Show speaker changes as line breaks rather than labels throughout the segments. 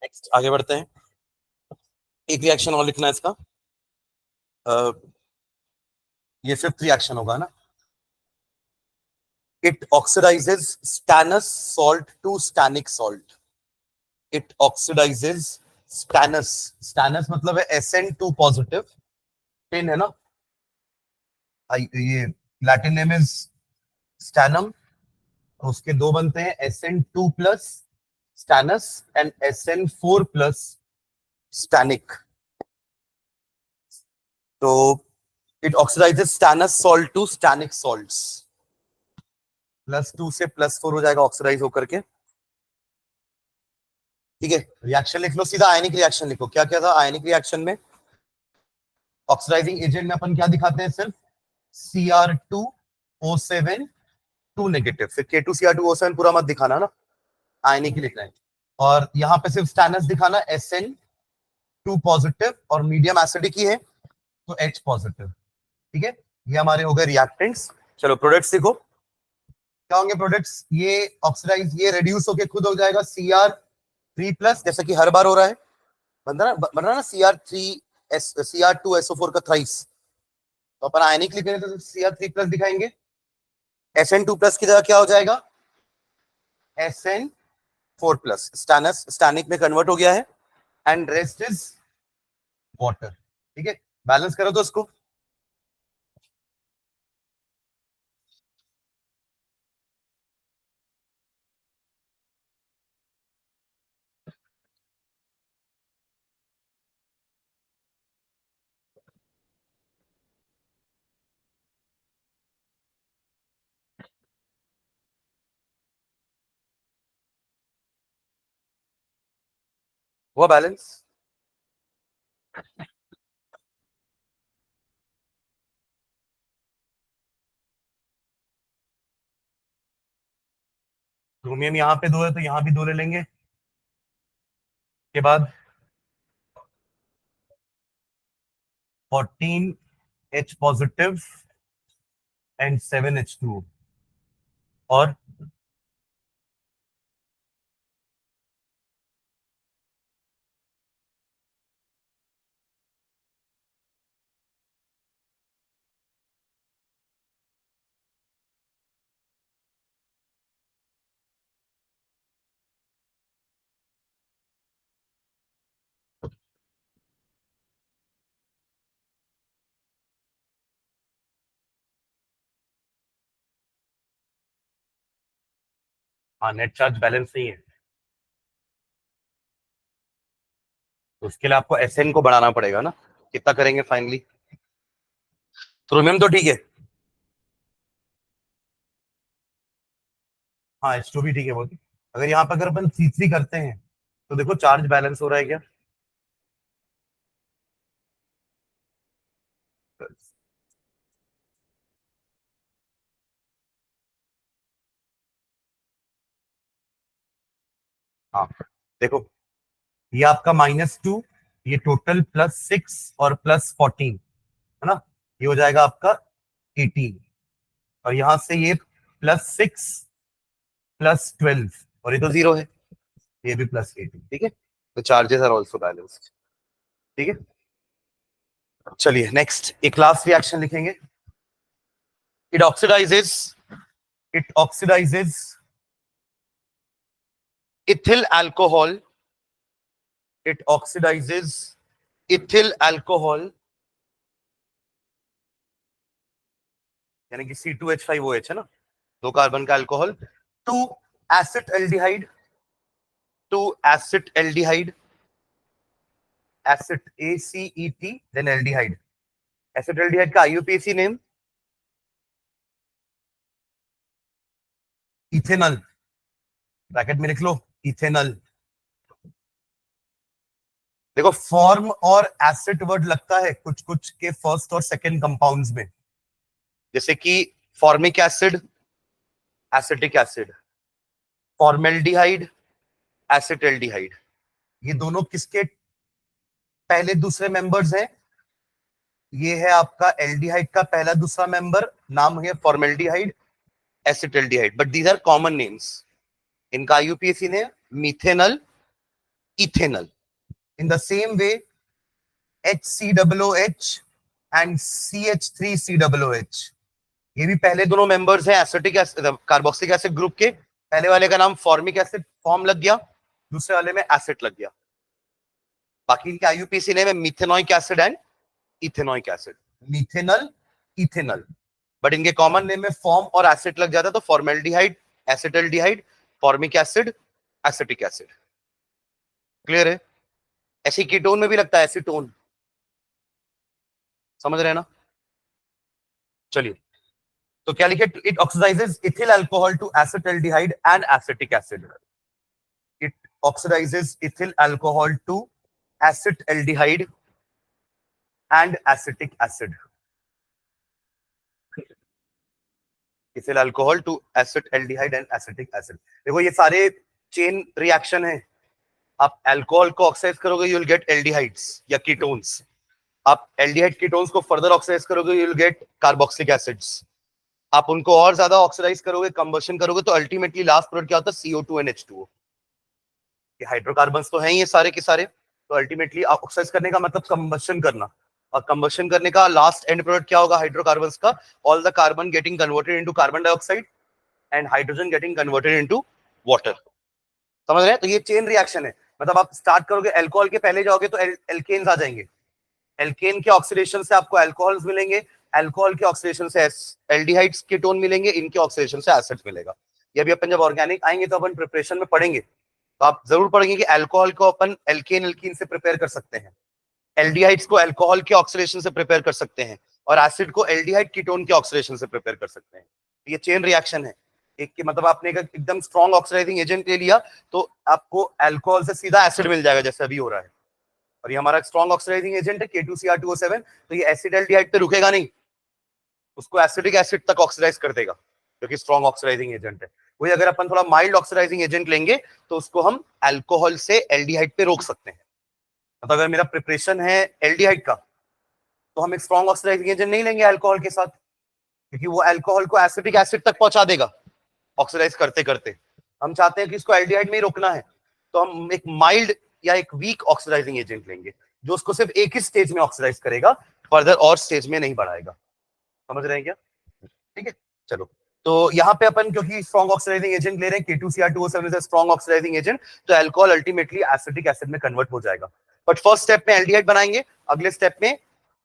Next आगे बढ़ते हैं। एक रिएक्शन और लिखना है इसका। ये फिफ्थ रिएक्शन होगा ना। It oxidizes stannous salt to stannic salt. It oxidizes stannous. Stannous मतलब है SN2 पॉजिटिव। टिन है ना, ये लैटिन नेम इज स्टैनम। उसके दो बनते हैं, SN2 plus stannous and SN4 plus stannic. तो it oxidises stannous salt to stannic salts. +2 से +4 हो जाएगा ऑक्सीडाइज होकर के। ठीक है, रिएक्शन लिख लो, सीधा आयनिक रिएक्शन लिखो। क्या क्या था आयनिक रिएक्शन में? ऑक्सीडाइजिंग एजेंट में अपन क्या दिखाते हैं? सिर्फ Cr2O7 2 नेगेटिव। फिर K2Cr2O7 पूरा मत दिखाना ना, आयनिक ही लिखना है। और यहाँ पे सिर्फ स्टैनस दिखाना, SN2 पॉजिटिव, और मीडियम एसिडिक ही है तो H पॉजिटिव। ठीक है, ये हमारे हो गए रिएक्टेंट्स। चलो प्रोडक्ट्स देखो क्या होंगे प्रोडक्ट्स। ये ऑक्सीडाइज, ये रिड्यूस होके खुद हो जाएगा Cr3+, जैसा कि हर बार हो रहा है। बन रहा ना Cr2SO4 का थ्राइस। तो अपन आयनिक लिख रहे हैं तो Cr3+ दिखाएंगे। SN2+ की जगह क्या हो जाएगा? SN4+। स्टैनस स्टैनिक में कन्वर्ट हो गया है एंड रेस्ट इज वाटर। ठीक है, बैलेंस करो तो उसको। वो बैलेंस क्रोमियम यहाँ पे 2 है तो यहाँ भी 2 ले लेंगे। के बाद 14H पॉजिटिव एंड 7H2 और हाँ, नेट चार्ज बैलेंस नहीं है तो उसके लिए आपको SN को बढ़ाना पड़ेगा ना। कितना करेंगे फाइनली? क्रोमियम तो ठीक है, हाँ H2 भी ठीक है बहुत। अगर यहाँ पर अगर अपन C3 करते हैं तो देखो चार्ज बैलेंस हो रहा है क्या? हाँ देखो, ये आपका -2, ये टोटल +6 और +14 है ना, ये हो जाएगा आपका 18। और यहां से ये +6 +12 और ये तो 0 है, ये भी +18। ठीक है, तो चार्जेस आर ऑल्सो बैलेंस्ड। ठीक है, चलिए नेक्स्ट एक लास्ट रिएक्शन लिखेंगे। It oxidizes it oxidizes ethyl alcohol. It oxidizes ethyl alcohol, यानी कि C2H5OH है ना, 2 कार्बन का alcohol, to acid aldehyde. To acid aldehyde, acid ACET then aldehyde. Acid aldehyde का IUPAC नेम इथेनॉल, ब्रैकेट में लिख लो इथेनॉल। देखो फॉर्म और एसिड वर्ड लगता है कुछ कुछ के फर्स्ट और सेकंड कंपाउंड्स में, जैसे कि formic acid acetic acid, formaldehyde acetaldehyde. ये दोनों किसके पहले दूसरे मेंबर्स हैं? ये है आपका एल्डिहाइड का पहला दूसरा मेंबर, नाम है formaldehyde acetaldehyde, but these are common names. इनका IUPAC ने methanol ethanal. In the same way, HCOOH and CH3COOH, ये भी पहले दोनों मेंबर्स हैं एसिटिक कार्बोक्सिलिक एसिड ग्रुप के. पहले वाले का नाम फॉर्मिक एसिड फॉर्म लग गया, दूसरे वाले में एसिड लग गया. बाकी इनके आईयूपीएसी नेम है methanoic acid and ethanoic acid. Methanal, ethanal, but इनके कॉमन नेम में फॉर्म और एसिड लग जाता है, तो formaldehyde, acetaldehyde, formic acid, acetic acid. Clear है? ऐसे कीटोन में भी लगता है एसीटोन, समझ रहे हैं ना? चलिए, तो क्या लिखे? It oxidizes ethyl alcohol to acetaldehyde and acetic acid. It oxidizes ethyl alcohol to acetaldehyde and acetic acid. Ethyl alcohol to acetaldehyde and acetic acid. देखो ये सारे चेन रिएक्शन है. आप अल्कोहल को ऑक्साइड करोगे, यू विल गेट एल्डिहाइड्स या ketones. आप aldehyde ketones को फर्दर ऑक्साइड करोगे, you will get carboxylic acids. आप उनको और ज्यादा ऑक्सीडाइज करोगे, कंबशन करोगे, तो अल्टीमेटली लास्ट प्रोडक्ट क्या होता है? CO2 and H2O. ये हाइड्रोकार्बन्स तो हैं ये सारे के सारे. तो अल्टीमेटली ऑक्साइज करने का मतलब कंबशन करना, और कंबशन करने का लास्ट एंड प्रोडक्ट क्या होगा हाइड्रोकार्बन्स का? All the carbon getting converted into carbon dioxide and hydrogen getting converted into water. समझ रहे हैं? तो ये चेन रिएक्शन है. मतलब आप स्टार्ट करोगे अल्कोहल के पहले जाओगे तो एल्केन्स आ जाएंगे. एल्केन के ऑक्सीडेशन से आपको अल्कोहल्स मिलेंगे, अल्कोहल के ऑक्सीडेशन से एल्डिहाइड्स कीटोन मिलेंगे, इनके ऑक्सीडेशन से एसिड मिलेगा. ये भी अपन जब ऑर्गेनिक आएंगे तो अपन प्रिपरेशन में पढ़ेंगे, तो आप जरूर पढ़ेंगे कि अल्कोहल को अपन एल्केन एल्कीन से प्रिपेयर कर सकते हैं, एल्डिहाइड्स को अल्कोहल के ऑक्सीडेशन से प्रिपेयर कर सकते हैं, और एसिड को एल्डिहाइड कीटोन के ऑक्सीडेशन से प्रिपेयर कर सकते हैं. ये चेन रिएक्शन है. एक के मतलब आपने एकदम स्ट्रॉन्ग ऑक्सीडाइजिंग एजेंट ले लिया तो आपको अल्कोहल से सीधा एसिड मिल जाएगा, जैसे अभी हो रहा है. और ये हमारा स्ट्रॉन्ग ऑक्सीडाइजिंग एजेंट है K2Cr2O7, तो ये एसिडल्डिहाइड पे रुकेगा नहीं, उसको एसिडिक एसिड तक ऑक्सीडाइज कर देगा, क्योंकि स्ट्रॉन्ग ऑक्सीडाइजिंग एजेंट है. वही अगर अपन थोड़ा माइल्ड ऑक्सीडाइजिंग एजेंट लेंगे तो उसको हम अल्कोहल से एल्डिहाइड पे रोक सकते हैं. मतलब अगर मेरा प्रिपरेशन है एल्डिहाइड का, तो हम एक स्ट्रॉन्ग ऑक्सीडाइजिंग एजेंट नहीं लेंगे अल्कोहल के साथ, क्योंकि वो अल्कोहल को एसिडिक एसिड तक पहुंचा देगा ऑक्सीडाइज करते करते. हम चाहते हैं कि इसको एल्डिहाइड में ही रोकना है, तो हम एक माइल्ड या एक वीक ऑक्सीडाइजिंग एजेंट लेंगे, जो उसको सिर्फ एक ही स्टेज में ऑक्सीडाइज करेगा, फर्दर और स्टेज में नहीं बढ़ाएगा. समझ रहे हैं क्या? ठीक है, चलो. तो यहाँ पे अपन क्योंकि स्ट्रॉन्ग ऑक्सीडाइजिंग एजेंट ले रहे हैं, K2Cr2O7 is a strong oxidizing agent, तो अल्कोहल अल्टीमेटली एसिडिक एसिड में कन्वर्ट हो जाएगा. बट फर्स्ट स्टेप में एल्डिहाइड बनाएंगे, अगले स्टेप में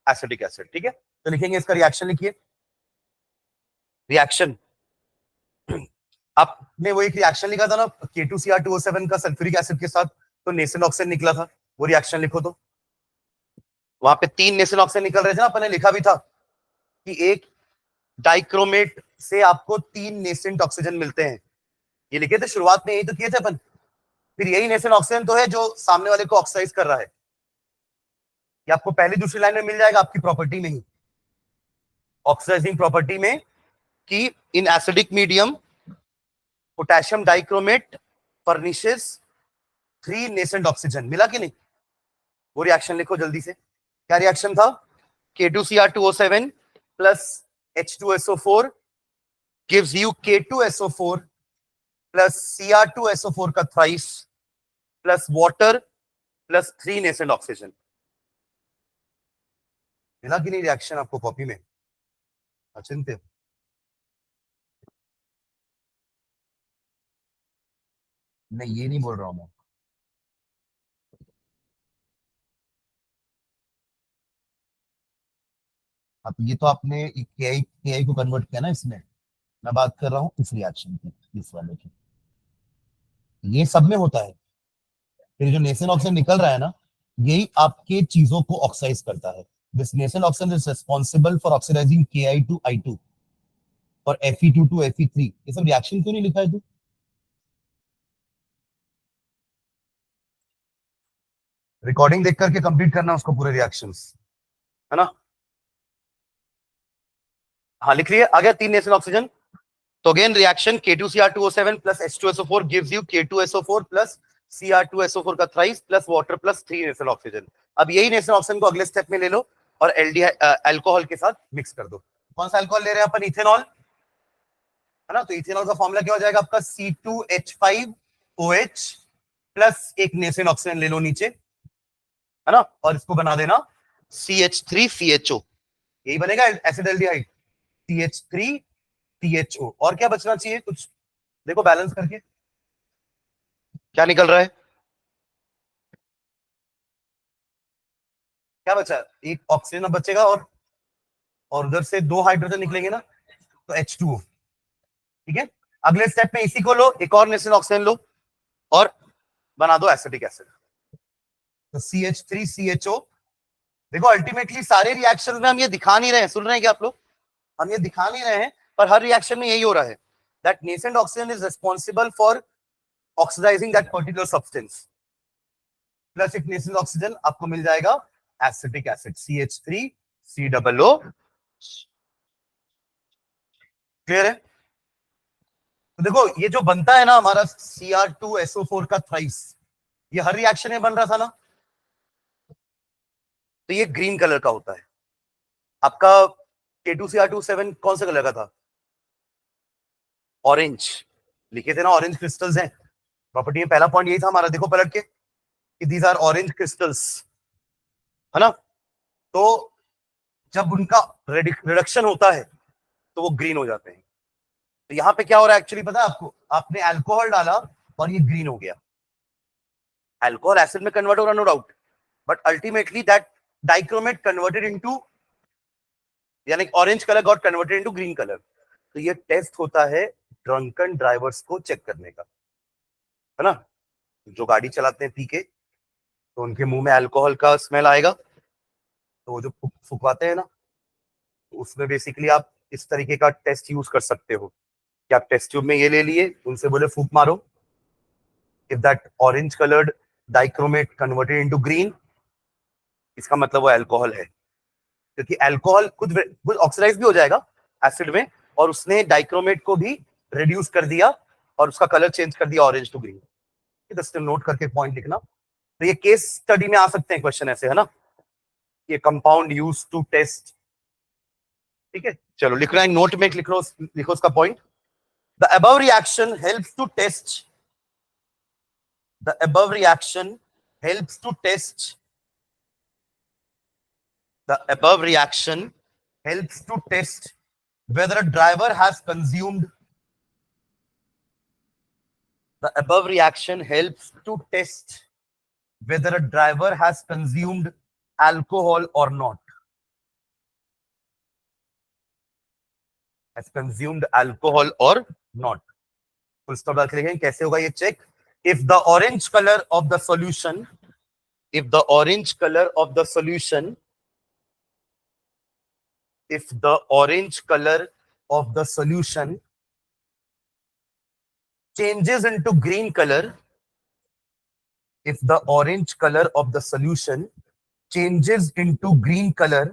एसिडिक एसिड. ठीक है, तो लिखेंगे इसका रिएक्शन. लिखिए रिएक्शन. आपने वो एक रिएक्शन लिखा था ना K2Cr2O7 का सल्फ्यूरिक एसिड के साथ, तो नेसेल ऑक्साइड निकला था, वो रिएक्शन लिखो. तो वहां पे 3 नेसेल ऑक्साइड निकल रहे थे ना, अपने लिखा भी था कि एक डाइक्रोमेट से आपको 3 नेसेंट ऑक्सीजन मिलते हैं. ये लिखे थे शुरुआत में, यही तो किए थे अपन. फिर यही नेसेंट ऑक्सीजन तो है जो सामने वाले को ऑक्साइज कर रहा है. ये आपको पहली दूसरी लाइन में मिल जाएगा आपकी प्रॉपर्टी में ही, ऑक्सीडाइजिंग प्रॉपर्टी में, कि in acidic medium potassium dichromate furnishes 3 nascent oxygen. मिला कि नहीं? वो रिएक्शन लिखो जल्दी से. क्या रिएक्शन था? K2Cr2O7 plus H2SO4 gives you K2SO4 plus Cr2SO4 का thrice plus water plus 3 nascent oxygen. मिला कि नहीं रिएक्शन आपको कॉपी में? अचिंत्य, नहीं ये नहीं बोल रहा हूं मैं. अब ये तो आपने KI को कन्वर्ट किया ना इसमें, मैं बात कर रहा हूँ इस रिएक्शन की, इस वाले की. ये सब में होता है. फिर जो नेसेल ऑक्सीजन निकल रहा है ना, यही आपके चीजों को ऑक्साइज करता है. This nascent oxygen is responsible for oxidising Ki to I2 और Fe2 to Fe3. ये सब रिएक्शन क्यों नहीं लिखा है तू? रिकॉर्डिंग देख करके कंप्लीट करना उसको पूरे रिएक्शंस, है ना? हाँ लिख लिया. आ गया 3 नेसेल ऑक्सीजन. तो again reaction K2Cr2O7 plus H2SO4 gives you K2SO4 plus Cr2SO4 का thrice plus water plus 3 nascent oxygen. अब यही नेसेल ऑक्सीजन को अगले स्टेप में ले लो और अल्कोहल के साथ मिक्स कर दो. कौन सा अल्कोहल ले रहे हैं अपन? इथेनॉल, है ना? तो इथेनॉल का फॉर्मूला क्या हो जाएगा आपका? C2H5OH प्लस एक नेसेंट ऑक्सीजन ले लो नीचे, है ना, और इसको बना देना CH3CHO, यही बनेगा एसिडल्डिहाइड, CH3CHO। और क्या बचना चाहिए कुछ, देखो बैलेंस करके क्या निकल रहा है, क्या बचा, एक ऑक्सीजन बचेगा और उधर से दो हाइड्रोजन निकलेंगे ना, तो H2O। ठीक है, अगले स्टेप में इसी को लो, एक और नेसेंट ऑक्सीजन लो और बना दो एसिटिक एसिड, तो CH3CHO। देखो अल्टीमेटली सारे रिएक्शन में हम ये दिखा नहीं रहे हैं, सुन रहे हैं क्या आप लोग, हम ये दिखा नहीं रहे हैं, पर हर रिएक्शन में यही हो रहा है, that nascent oxygen is responsible for oxidizing that particular substance, plus एक नेसेंट ऑक्सीजन आपको मिल जाएगा एसिटिक एसिड CH3COO। क्लियर है, तो देखो ये जो बनता है ना हमारा Cr2SO4 का थ्राइस, ये हर रिएक्शन में बन रहा था ना, तो ये ग्रीन कलर का होता है। आपका K2Cr27 कौन से कलर का था, ऑरेंज, लिखे थे ना ऑरेंज क्रिस्टल्स हैं, प्रॉपर्टी में पहला पॉइंट यही था हमारा, देखो पलट के कि दीज आर ऑरेंज क्रिस्टल्स, है ना, तो जब उनका रिडक्शन होता है तो वो ग्रीन हो जाते हैं। तो यहाँ पे क्या हो रहा है एक्चुअली पता है आपको, आपने अल्कोहल डाला और ये ग्रीन हो गया, अल्कोहल एसिड में कन्वर्ट हो रहा no doubt, but ultimately that dichromate converted into, यानी orange colour got converted into green colour. तो ये टेस्ट होता है ड्रंकन ड्राइवर्स को चेक करने का, है ना, जो गाड़ी चलाते हैं पी के, तो उनके मुंह में अल्कोहल का स्मेल आएगा, तो वो जो फुकवाते हैं ना, तो उसमें बेसिकली आप इस तरीके का टेस्ट यूज कर सकते हो कि आप टेस्ट ट्यूब में ये ले लिए, उनसे बोले फूक मारो, if that orange coloured dichromate converted into green, इसका मतलब वो अल्कोहल है, क्योंकि अल्कोहल खुद खुद ऑक्सीडाइज भी हो जाएगा एसिड में, और उसने डाइक्रोमेट को भी रिड्यूस कर दिया और उसका कलर चेंज कर दिया orange to green. Just note करके पॉइंट लिखना, तो ये केस स्टडी में आ सकते हैं क्वेश्चन ऐसे, है ना, ये कंपाउंड यूज टू टेस्ट। ठीक है, चलो लिख रहा है नोट में, लिखो उसका point. The above reaction helps to test, the above reaction helps to test, the above reaction helps to test whether a driver has consumed, the above reaction helps to test whether a driver has consumed alcohol or not, has consumed alcohol or not। full stop डाल के लिखेंगे कैसे होगा ये check, if the orange color of the solution, if the orange color of the solution, if the orange color of the solution changes into green color, if the orange color of the solution changes into green color,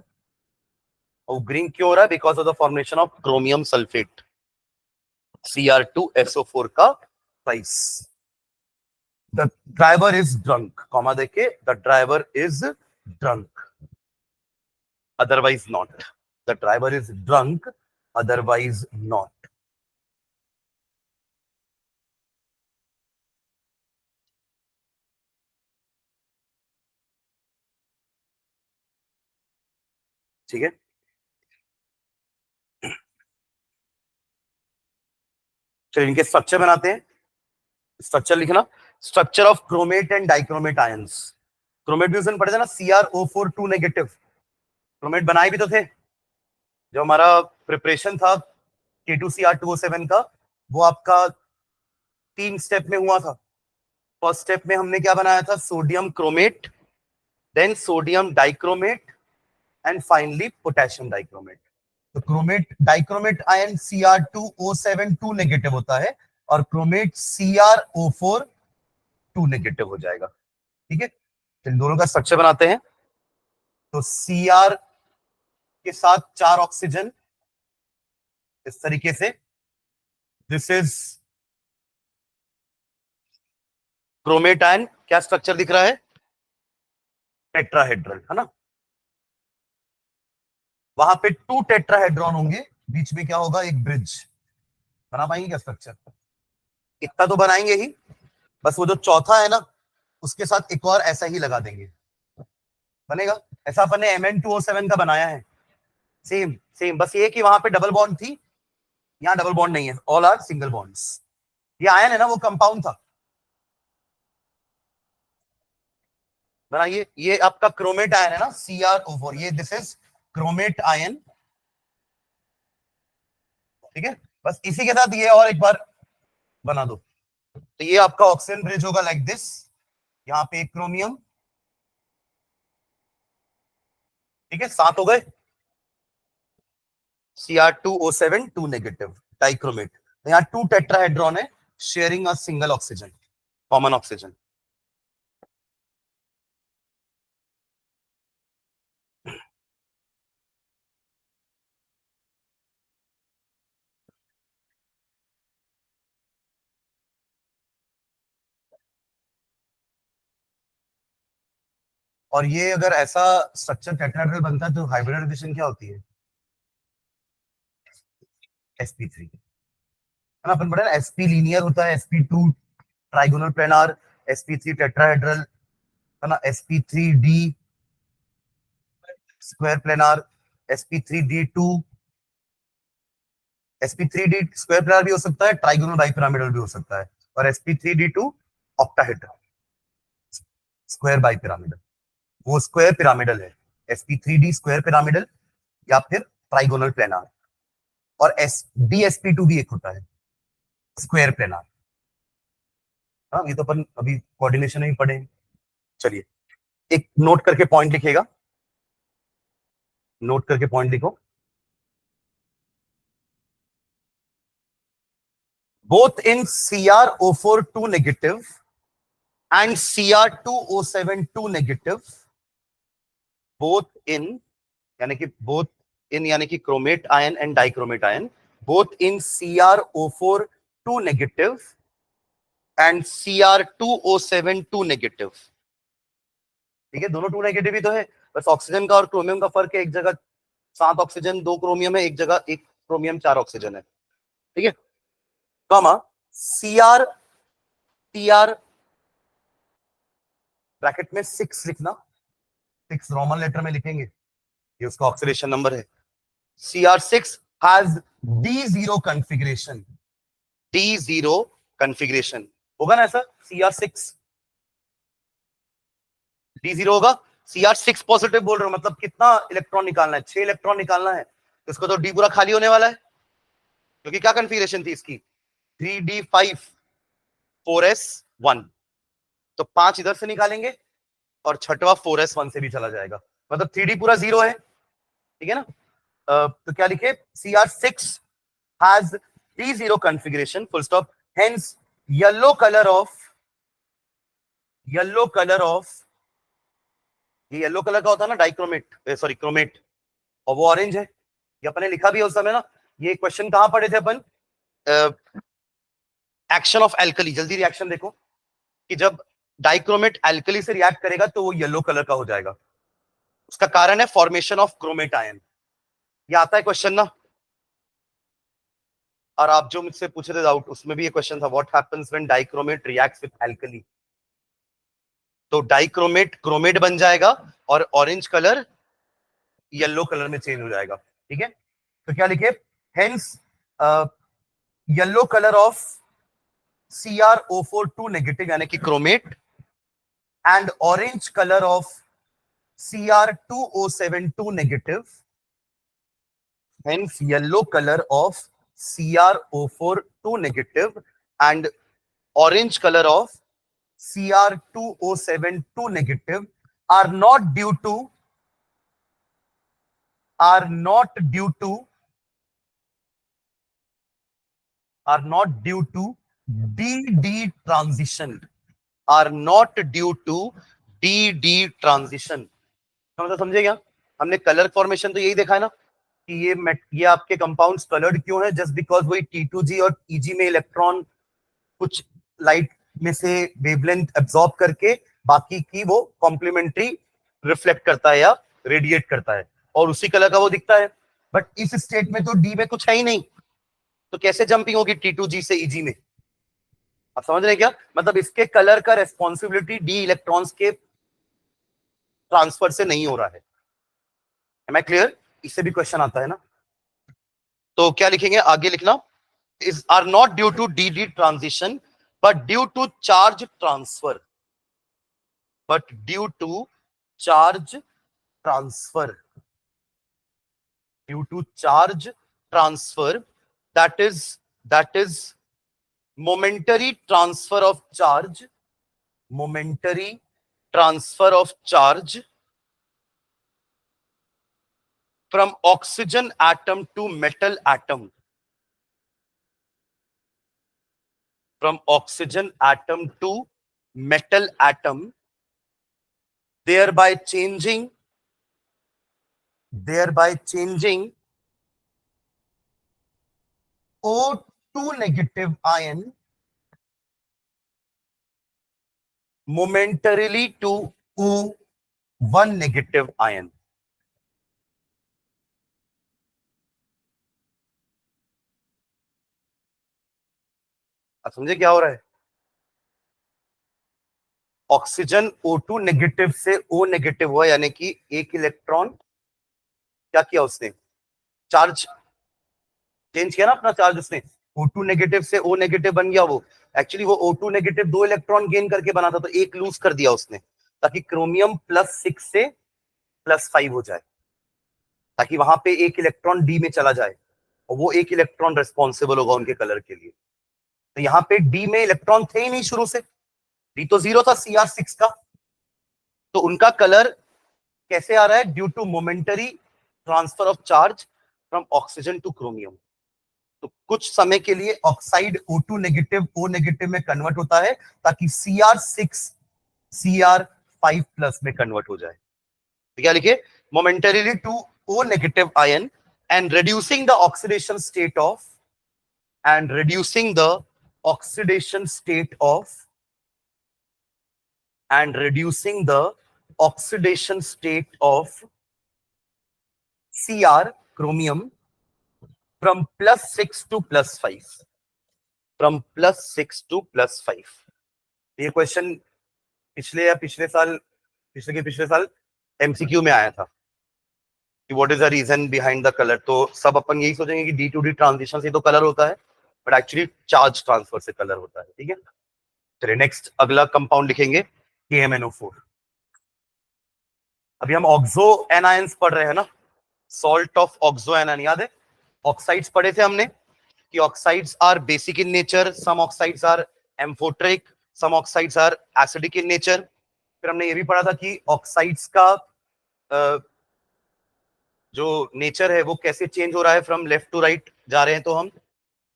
और green क्यों हो रहा है, because of the formation of chromium sulphate, Cr2SO4 का thrice. The driver is drunk, comma देके, the driver is drunk otherwise not, the driver is drunk otherwise not. ठीक है, चलिए इनके स्ट्रक्चर बनाते हैं, स्ट्रक्चर लिखना, structure of chromate and dichromate ions. Chromate भी पढ़े थे ना, CrO4 2 नेगेटिव, क्रोमेट बनाए भी तो थे, जो हमारा प्रिपरेशन था K2Cr2O7 का, वो आपका 3 स्टेप में हुआ था। फर्स्ट स्टेप में हमने क्या बनाया था, sodium chromate, then sodium dichromate, and finally potassium dichromate. तो chromate dichromate ion Cr2O7 2 negative होता है, और क्रोमेट CrO4 2 नेगेटिव हो जाएगा। ठीक है, इन दोनों का स्ट्रक्चर बनाते हैं, तो Cr के साथ 4 ऑक्सीजन इस तरीके से, दिस इज क्रोमेट आयन, क्या स्ट्रक्चर दिख रहा है, टेट्राहेड्रल, है ना, वहां पे 2 टेट्राहेड्रॉन होंगे, बीच में क्या होगा, एक ब्रिज। बना पाएंगे क्या स्ट्रक्चर, इतना तो बनाएंगे ही, बस वो जो चौथा है ना उसके साथ एक और ऐसा ही लगा देंगे, बनेगा। ऐसा अपन ने Mn2O7 का बनाया है, सेम सेम, बस ये कि वहां पे डबल बॉन्ड थी, यहाँ डबल बॉन्ड नहीं है, ऑल आर सिंगल बॉन्ड्स। ये आयन है ना, वो कंपाउंड था। बनाइए, ये आपका क्रोमेट आयन है ना, CrO4, ये दिस इज क्रोमेट आयन, ठीक है। बस इसी के साथ ये और एक बार बना दो, तो ये आपका ऑक्सीजन ब्रिज होगा लाइक दिस। यहाँ पे एक क्रोमियम, ठीक है, 7 हो गए। Cr2O7 2 नेगेटिव डाइक्रोमेट, यहाँ 2 टेट्राहेड्रॉन है sharing a single oxygen, common oxygen. और ये अगर ऐसा स्ट्रक्चर टेट्राहेड्रल बनता है तो हाइब्रिडाइजेशन क्या होती है? sp3, है ना, अपन पढ़ा है sp लीनियर होता है, sp2 trigonal planar, sp3 tetrahedral, है ना, sp3d square planar, sp3d2, sp3d square planar भी हो सकता है, ट्राइगोनल बाइपिरामिडल भी हो सकता है, और sp3d2 ऑक्टाहेड्रल स्क्वायर बाइपिरामिडल, वो स्क्वायर पिरामिडल है, sp3d स्क्वायर पिरामिडल या फिर ट्राइगोनल प्लेनार। और एस DsP2 भी एक होता है स्क्वायर प्लेनार। हाँ, ये तो अपन अभी कोऑर्डिनेशन में ही पढ़े। चलिए, एक नोट करके पॉइंट लिखिएगा, नोट करके पॉइंट लिखो। Both in CrO4 2 negative and Cr2O7 2 negative, both in यानी कि बोथ इन यानी कि chromate ion and dichromate ion, both in CrO4 2 negative and Cr2O7 2 negative, ठीक है, दोनों 2 नेगेटिव ही तो है, बस ऑक्सीजन का और क्रोमियम का फर्क है, एक जगह 7 ऑक्सीजन 2 क्रोमियम है, एक जगह 1 क्रोमियम 4 ऑक्सीजन है, ठीक है। कॉमा Cr ब्रैकेट में 6 लिखना, 6 रोमन लेटर में लिखेंगे, ये उसका ऑक्सीडेशन नंबर है। Cr6 has D0 configuration, D0 configuration होगा ना ऐसा, Cr6 D0 होगा। Cr6 पॉजिटिव बोल रहे हो, मतलब कितना इलेक्ट्रॉन निकालना है? 6 इलेक्ट्रॉन निकालना है, तो इसको तो D पूरा खाली होने वाला है, क्योंकि क्या कन्फिगरेशन थी इसकी, 3d5 4s1, तो 5 इधर से निकालेंगे और छठवा 4s1 से भी चला जाएगा, मतलब 3d पूरा 0 है, ठीक है ना। तो क्या लिखे, Cr6 has D0 configuration, full stop, hence yellow color of ये येलो कलर का होता है ना डाइक्रोमेट, सॉरी क्रोमेट, और वो ऑरेंज है, ये अपने लिखा भी है उस समय ना। ये क्वेश्चन कहां पढ़े थे अपन, एक्शन ऑफ एल्कली, जल्दी रिएक्शन देखो कि जब डाइक्रोमेट एल्कली से रिएक्ट करेगा तो वो येलो कलर का हो जाएगा, उसका कारण है फॉर्मेशन ऑफ क्रोमेट आयन, ये आता है क्वेश्चन ना। और आप जो मुझसे पूछे थे डाउट, उसमें भी ये क्वेश्चन था, what happens when dichromate reacts with alkali, तो डाइक्रोमेट क्रोमेट बन जाएगा और ऑरेंज कलर येलो कलर में चेंज हो जाएगा, ठीक है। तो क्या लिखे, hence yellow colour of CrO4 2 negative यानी कि chromate and orange colour of Cr2O7 2 negative, hence yellow color of CrO4 2 negative and orange color of Cr2O7 2 negative are not due to DD transition, are not due to DD transition, मतलब समझे क्या, हमने colour formation तो यही देखा है ना कि ये आपके कंपाउंड्स कलर्ड क्यों है, जस्ट बिकॉज वही T2G और EG में इलेक्ट्रॉन कुछ लाइट में से वेवलेंथ एब्सॉर्ब करके बाकी की वो कॉम्प्लीमेंट्री रिफ्लेक्ट करता है या रेडिएट करता है, और उसी कलर का वो दिखता है। बट इस स्टेट में तो डी में कुछ है ही नहीं, तो कैसे जंपिंग होगी T2G से EG में, आप समझ रहे हैं क्या? मतलब इसके कलर का रेस्पॉन्सिबिलिटी डी इलेक्ट्रॉन्स के ट्रांसफर से नहीं हो रहा है। Am I clear? इससे भी क्वेश्चन आता है ना। तो क्या लिखेंगे आगे लिखना, is are not due to dd transition but due to charge transfer, but due to charge transfer, due to charge transfer, that is momentary transfer of charge, momentary transfer of charge from oxygen atom to metal atom, from oxygen atom to metal atom, thereby changing O2 negative ion momentarily to O1 negative ion. आप समझे क्या हो रहा है? Oxygen O2 negative से O negative हुआ, यानी कि एक इलेक्ट्रॉन क्या किया उसने, चार्ज चेंज किया ना अपना चार्ज उसने, O2 नेगेटिव से O नेगेटिव बन गया वो। एक्चुअली वो O2 नेगेटिव 2 इलेक्ट्रॉन गेन करके बना था, तो एक लूज कर दिया उसने, ताकि क्रोमियम +6 से +5 हो जाए, ताकि वहां पे एक इलेक्ट्रॉन डी में चला जाए, और वो एक इलेक्ट्रॉन रेस्पॉन्सिबल होगा उनके कलर के लिए। तो यहाँ पे डी में इलेक्ट्रॉन थे ही नहीं शुरू से, डी तो 0 था Cr6 का, तो उनका कलर कैसे आ रहा है? Due to momentary transfer of charge from oxygen to chromium. तो कुछ समय के लिए oxide O2 negative O negative में कन्वर्ट होता है, ताकि Cr6 Cr5 प्लस में कन्वर्ट हो जाए। तो क्या लिखे? Momentarily to O negative ion and reducing the oxidation state of and reducing the oxidation state of and reducing the oxidation state of Cr chromium from +6 to +5, from +6 to +5। ये question पिछले या पिछले साल, पिछले साल एमसीक्यू में आया था कि what is the reason behind the colour. तो सब अपन यही सोचेंगे कि डी टू डी ट्रांजिशन से तो कलर होता है, बट एक्चुअली चार्ज ट्रांसफर से कलर होता है। ठीक है, चलिए नेक्स्ट अगला कंपाउंड लिखेंगे KMnO4। अभी हम ऑक्सो एनायंस पढ़ रहे हैं ना, सॉल्ट ऑफ ऑक्सो एनायन, याद है? ऑक्साइड्स पढ़े थे हमने कि oxides are basic in nature, some oxides are amphoteric, some oxides are acidic in nature. फिर हमने ये भी पढ़ा था कि ऑक्साइड्स का जो नेचर है वो कैसे चेंज हो रहा है, फ्रॉम लेफ्ट टू राइट जा रहे हैं तो हम।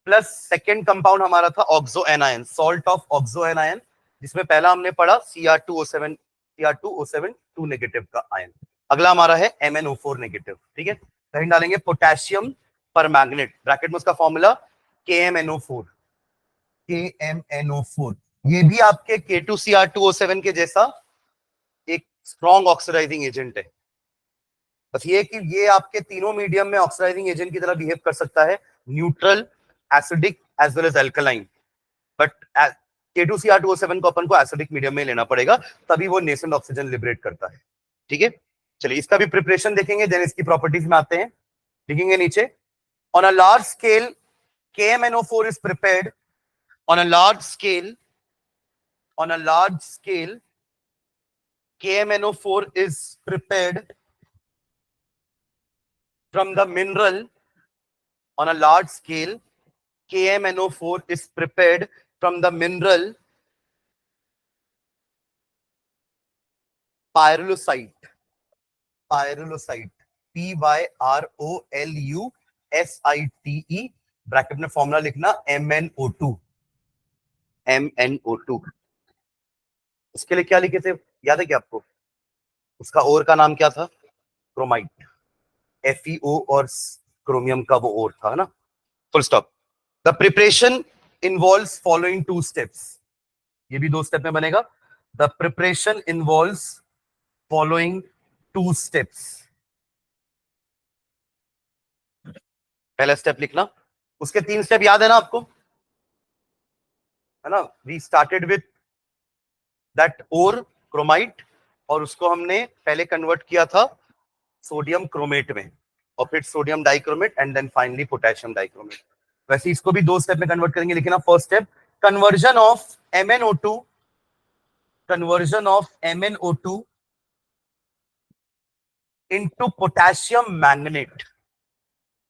प्लस सेकेंड कंपाउंड हमारा था oxo anion, salt of oxo anion, जिसमें पहला हमने पढ़ा Cr2O7, Cr2O7 2 नेगेटिव का आयन। अगला हमारा है MnO4 नेगेटिव। ठीक है, कहीं डालेंगे पोटेशियम पर मैग्नेट, ब्रैकेट में उसका फॉर्मूला KMnO4, KMnO4। ये भी आपके K2Cr2O7 के जैसा एक स्ट्रॉन्ग ऑक्सीडाइजिंग एजेंट है, बस ये कि ये आपके तीनों मीडियम में ऑक्सीडाइजिंग एजेंट की तरह बिहेव कर सकता है, neutral, acidic as well as alkaline. But K2Cr2O7 को अपन को एसिडिक मीडियम में लेना पड़ेगा, तभी वो नेसेंट ऑक्सीजन लिबरेट करता है। ठीक है, चलिए इसका भी प्रिपरेशन देखेंगे, देन इसकी प्रॉपर्टीज में आते हैं। लिखेंगे नीचे, on a large scale KMnO4 is prepared, on a large scale, on a large scale KMnO4 is prepared from the mineral, on a large scale KMnO4 is prepared from the mineral pyrolusite, pyrolusite, PYROLUSITE, bracket में formula लिखना MnO2, MnO2। उसके लिए क्या लिखे थे, याद है क्या आपको? उसका ओर का नाम क्या था? क्रोमाइट, FeO, और क्रोमियम का वो ओर था ना, full stop. The preparation involves following 2 steps, ये भी 2 स्टेप में बनेगा। The preparation involves following 2 steps. पहला स्टेप लिखना, उसके 3 स्टेप याद है ना आपको? है ना, we started with that ore chromite, और उसको हमने पहले कन्वर्ट किया था सोडियम क्रोमेट में, और फिर sodium dichromate, and then finally potassium dichromate. वैसे इसको भी 2 स्टेप में कन्वर्ट करेंगे, लेकिन अब first step conversion of MnO2, conversion of MnO2 into potassium manganate,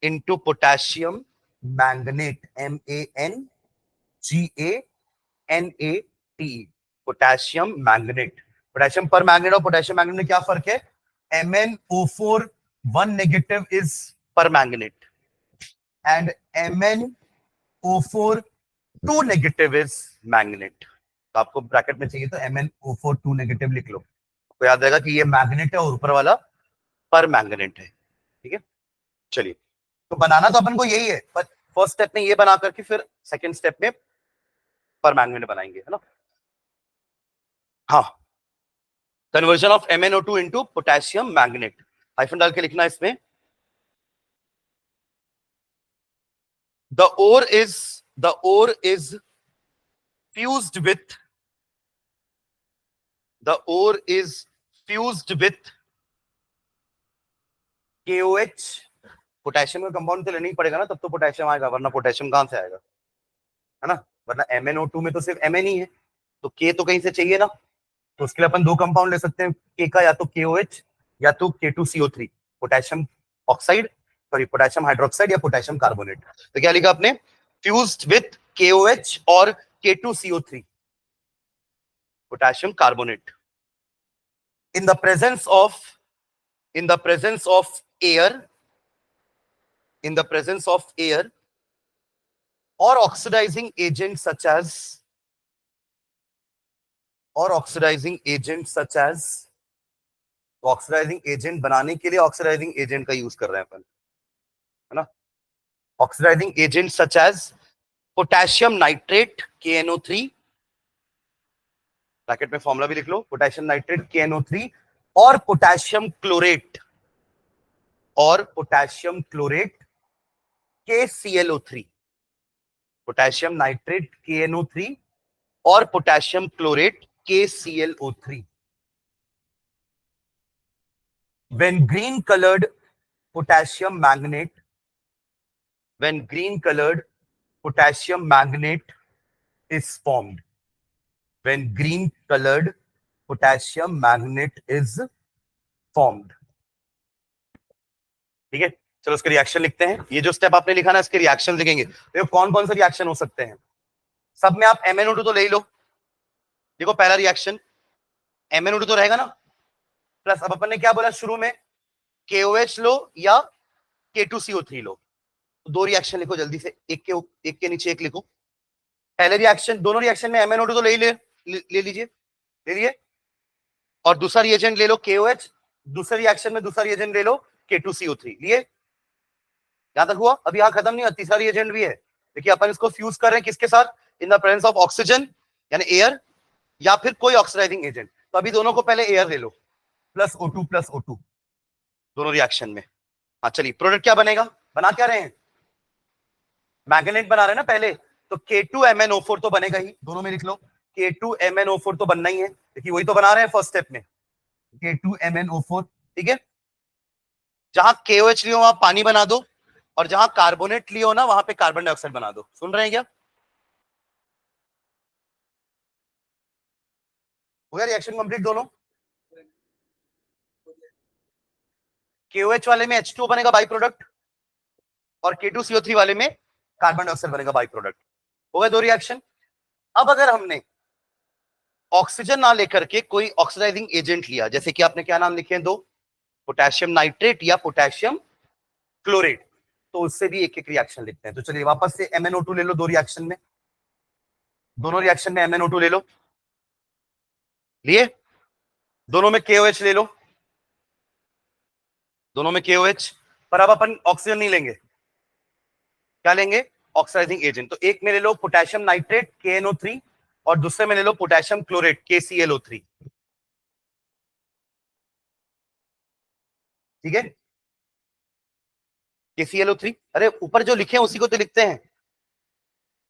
into potassium manganate, MANGANATE, potassium manganate. Potassium पर मैंगनेट और पोटेशियम मैंगनेट में क्या फर्क है? MnO4 1 नेगेटिव इज पर manganate, and MnO4 2 negative is manganate. तो आपको ब्रैकेट में चाहिए तो MnO4 2 नेगेटिव लिख लो, तो याद रहेगा कि ये मैग्नेट है और ऊपर वाला पर मैंगनेट है। ठीक है, चलिए, तो बनाना तो अपन को यही है, पर फर्स्ट स्टेप में ये बना करके फिर सेकंड स्टेप में पर मैंगनेट बनाएंगे, है ना। हाँ, conversion of MnO2 into potassium manganate, hyphen डाल के लिखना इसमें। The ore is fused with the ore is fused with KOH। Potassium का कंपाउंड तो लेना ही पड़ेगा ना, तब तो पोटेशियम आएगा, वरना पोटेशियम कहां से आएगा, है ना। वरना MnO2 में तो सिर्फ Mn ही है, तो K तो कहीं से चाहिए ना। तो उसके लिए अपन 2 कंपाउंड ले सकते हैं K का, या तो KOH या तो K2CO3, potassium oxide, sorry potassium hydroxide या पोटेशियम कार्बोनेट। तो क्या लिखा आपने? फ्यूज्ड विथ KOH और K2CO3, potassium carbonate, in the presence of air, in the presence of air or oxidizing agent such as oxidizing agent बनाने के लिए oxidising agent का यूज कर रहे हैं अपन, है ना। Oxidizing agent such as potassium nitrate KNO3, bracket में फॉर्मूला भी लिख लो, पोटेशियम नाइट्रेट KNO3, और potassium chlorate KClO3, potassium nitrate KNO3 और potassium chlorate KClO3। when green colored potassium magnate is formed, when green colored potassium magnate is formed। ठीक है, चलो उसके reaction लिखते हैं। ये जो स्टेप आपने लिखा ना, इसके रिएक्शन लिखेंगे। देखो कौन कौन से रिएक्शन हो सकते हैं। सब में आप MnO2 तो ले लो। देखो पहला रिएक्शन MnO2 तो रहेगा ना, प्लस अब अपन ने क्या बोला शुरू में, KOH लो या K2CO3 लो। तो 2 रिएक्शन लिखो जल्दी से, एक के नीचे एक लिखो। पहले रिएक्शन, दोनों रिएक्शन में MnO2 तो ले लीजिए, ले लिए, और दूसरा रिएजेंट ले लो KOH, दूसरे रिएक्शन में दूसरा रिएजेंट ले लो K2CO3, लिए। यहां तक हुआ? अब यहां खत्म नहीं हुआ, तीसरा रिएजेंट भी है। देखिए अपन इसको फ्यूज कर रहे हैं किसके साथ? इन द प्रेजेंस ऑफ ऑक्सीजन यानी एयर, या फिर कोई ऑक्सीडाइजिंग एजेंट। तो अभी दोनों को पहले एयर ले लो, प्लस O2 दोनों रिएक्शन में। हाँ चलिए, प्रोडक्ट क्या बनेगा? बना क्या रहे हैं? मैग्नेट बना रहे हैं ना पहले, तो K2MnO4 तो बनेगा ही, दोनों में लिख लो, K2MnO4 तो बनना ही है, देखिए वही तो बना रहे हैं फर्स्ट स्टेप में, K2MnO4। ठीक है, जहां KOH लियो वहां पानी बना दो, और जहां कार्बोनेट लियो ना वहां पे कार्बन डाइऑक्साइड बना दो। सुन रहे हैं क्या? हो गया रिएक्शन कंप्लीट दोनों। KOH वाले में H2O बनेगा बाई प्रोडक्ट, और K2CO3 वाले में कार्बन डाइऑक्साइड बनेगा बाई प्रोडक्ट। हो गए 2 रिएक्शन। अब अगर हमने ऑक्सीजन ना लेकर के कोई ऑक्सीडाइजिंग एजेंट लिया, जैसे कि आपने क्या नाम लिखे हैं 2, पोटेशियम नाइट्रेट या पोटेशियम क्लोरेट, तो उससे भी एक एक रिएक्शन लिखते हैं। तो चलिए वापस से MnO2 ले लो, 2 रिएक्शन में, दोनों रिएक्शन में MnO2 ले लो, लिए। दोनों में KOH ले लो, दोनों में KOH, पर अब अपन ऑक्सीजन नहीं लेंगे, क्या लेंगे? Oxidizing agent. तो एक में ले लो पोटेशियम नाइट्रेट KNO3, और दूसरे में ले लो पोटेशियम क्लोरेट KClO3। ठीक है, KClO3, अरे ऊपर जो लिखे हैं उसी को तो लिखते हैं।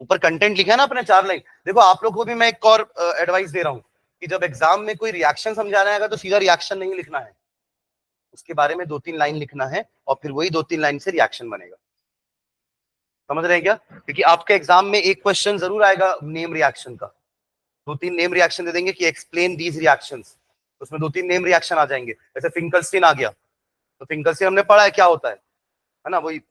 ऊपर कंटेंट लिखा है ना अपने 4 लाइन। देखो आप लोग को भी मैं एक और एडवाइस दे रहा हूं कि जब एग्जाम में कोई रिएक्शन समझाना है तो सीधा रिएक्शन नहीं लिखना है, उसके बारे में 2-3 लाइन लिखना है और फिर वही 2-3 लाइन से रिएक्शन बनेगा। समझ रहे हैं क्या? क्योंकि आपके एग्जाम में एक क्वेश्चन जरूर आएगा नेम रिएक्शन का, 2-3 नेम रिएक्शन दे देंगे कि एक्सप्लेन दीज रिएक्शंस, उसमें 2-3 नेम रिएक्शन आ जाएंगे। जैसे फिंकलस्टीन आ गया, तो फिंकलस्टीन हमने पढ़ा है क्या होता है ना, वही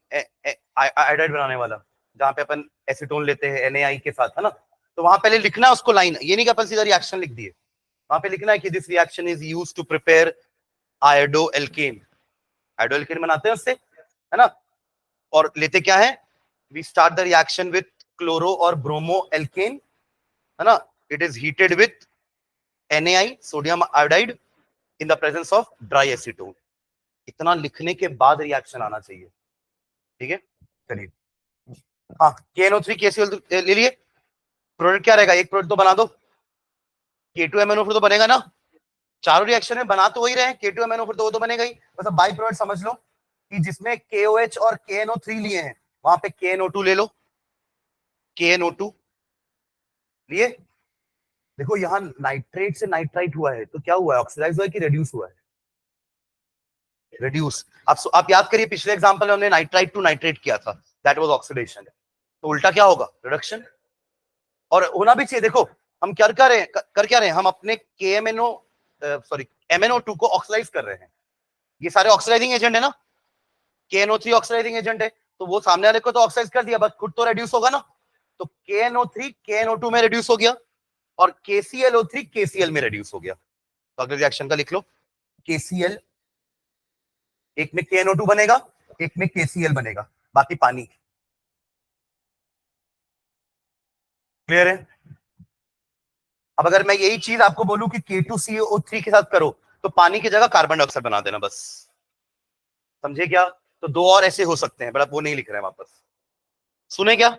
आयोडाइड बनाने वाला, जहां पे अपन एसीटोन लेते हैं NaI के साथ, है ना। तो वहां पहले लिखना है उसको लाइन, ये नहीं कि अपन सीधा रिएक्शन लिख दिए, वहां पे लिखना है कि this reaction is used to prepare iodo alkane, iodo alkane बनाते हैं उससे, है ना। और लेते क्या है, we start the reaction with chloro और ब्रोमो एल्केन, है ना, it is heated with NaI sodium iodide in the presence of dry acetone. इतना लिखने के बाद रिएक्शन आना चाहिए, ठीक है। चलिए, हाँ, KNO3 KCl ले लिए, प्रोडक्ट क्या रहेगा, एक प्रोडक्ट तो बना दो, K2MnO4 तो बनेगा ना, चारों रिएक्शन में बना तो वही रहे, K2MnO4 तो वो तो बनेगा ही, बस अब बाई प्रोडक्ट समझ लो कि जिसमें KOH और KNO3 लिए हैं वहां पे KNO2 ले लो, KNO2 लिए। देखो यहाँ नाइट्रेट से नाइट्राइट हुआ है तो क्या हुआ है, ऑक्सीडाइज हुआ है कि रेड्यूस हुआ है, रेड्यूस। आप याद करिए पिछले एग्जांपल में हमने नाइट्राइट टू नाइट्रेट किया था, दैट वाज ऑक्सीडेशन, तो उल्टा क्या होगा, रिडक्शन। और होना भी चाहिए। देखो हम कर क्या रहे हैं, हम अपने MnO2 को ऑक्सीडाइज कर रहे हैं, ये सारे ऑक्सीडाइजिंग एजेंट है ना, KNO3 ऑक्सीडाइजिंग एजेंट है, तो वो सामने वाले को तो ऑक्सीडाइज कर दिया, बस खुद तो रेड्यूस होगा ना, तो KNO3 KNO2 में रेड्यूस हो गया और KClO3 KCl में रेड्यूस हो गया। तो अगले रिएक्शन का लिख लो, KCl, एक में KNO2 बनेगा, एक में KCl बनेगा, बाकी पानी। क्लियर है? अब अगर मैं यही चीज आपको बोलूं कि K2CO3 के साथ करो तो पानी की जगह कार्बन डाइऑक्साइड बना देना बस, समझे क्या? तो 2 और ऐसे हो सकते हैं, बट वो नहीं लिख रहे हैं वापस, सुने क्या?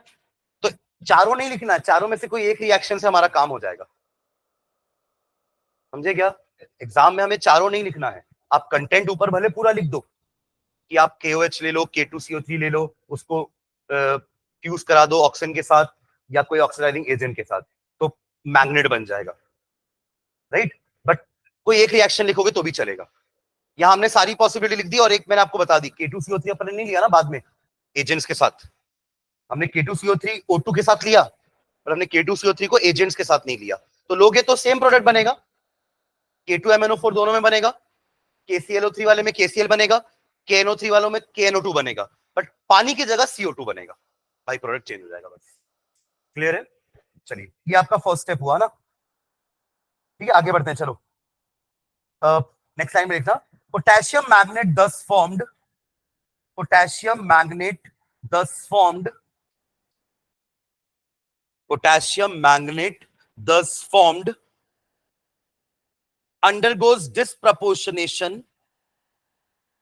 तो चारों नहीं लिखना है, चारों में से कोई एक रिएक्शन से हमारा काम हो जाएगा, समझे क्या? एग्जाम में हमें चारों नहीं लिखना है, आप कंटेंट ऊपर भले पूरा लिख दो कि आप KOH ले लो, K2CO3 ले लो, उसको फ्यूज करा दो ऑक्सीजन के साथ या कोई ऑक्सीडाइजिंग एजेंट के साथ, तो मैग्नेट बन जाएगा, राइट। बट कोई एक रिएक्शन लिखोगे तो भी चलेगा। यहां हमने सारी पॉसिबिलिटी लिख दी और एक मैंने आपको बता दी, K2CO3 अपन ने नहीं लिया ना बाद में एजेंट्स के साथ, हमने K2CO3 O2 के साथ लिया और हमने K2CO3 को एजेंट्स के साथ नहीं लिया, तो लोगे तो सेम प्रोडक्ट बनेगा, K2MnO4 दोनों में बनेगा, KClO3 वाले में KCl बनेगा, KNO3 वालों में KNO2 बनेगा, बट पानी की जगह CO2 बनेगा, बाई प्रोडक्ट चेंज हो जाएगा बस। क्लियर है? चलिए, ये आपका फर्स्ट स्टेप हुआ ना, ठीक है, आगे बढ़ते हैं। चलो नेक्स्ट लाइन में देखना, potassium magnet thus formed, potassium magnate thus formed, potassium magnate thus formed undergoes disproportionation,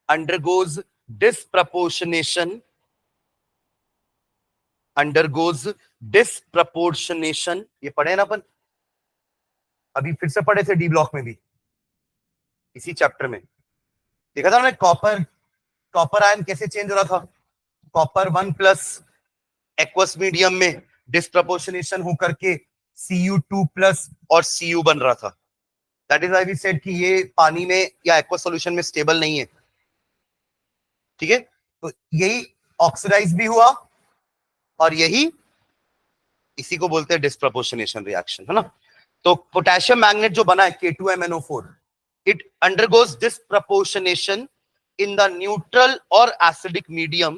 undergoes disproportionation, undergoes disproportionation, ये पढ़े ना अपन, अभी फिर से पढ़े थे डी ब्लॉक में भी, इसी चैप्टर में देखा था हमने, कॉपर आयन कैसे चेंज हो रहा था, कॉपर 1+ एक्वस मीडियम में डिस्प्रपोर्शनेशन होकर के Cu2+ और Cu बन रहा था, that is why we said कि ये पानी में या एक्वस सॉल्यूशन में स्टेबल नहीं है, ठीक है। तो यही ऑक्सीडाइज भी हुआ और यही, इसी को बोलते हैं डिस्प्रपोर्शनेशन रिएक्शन, है ना। तो पोटेशियम मैग्नेट जो बना है K2MnO4, it undergoes disproportionation in the neutral or acidic medium,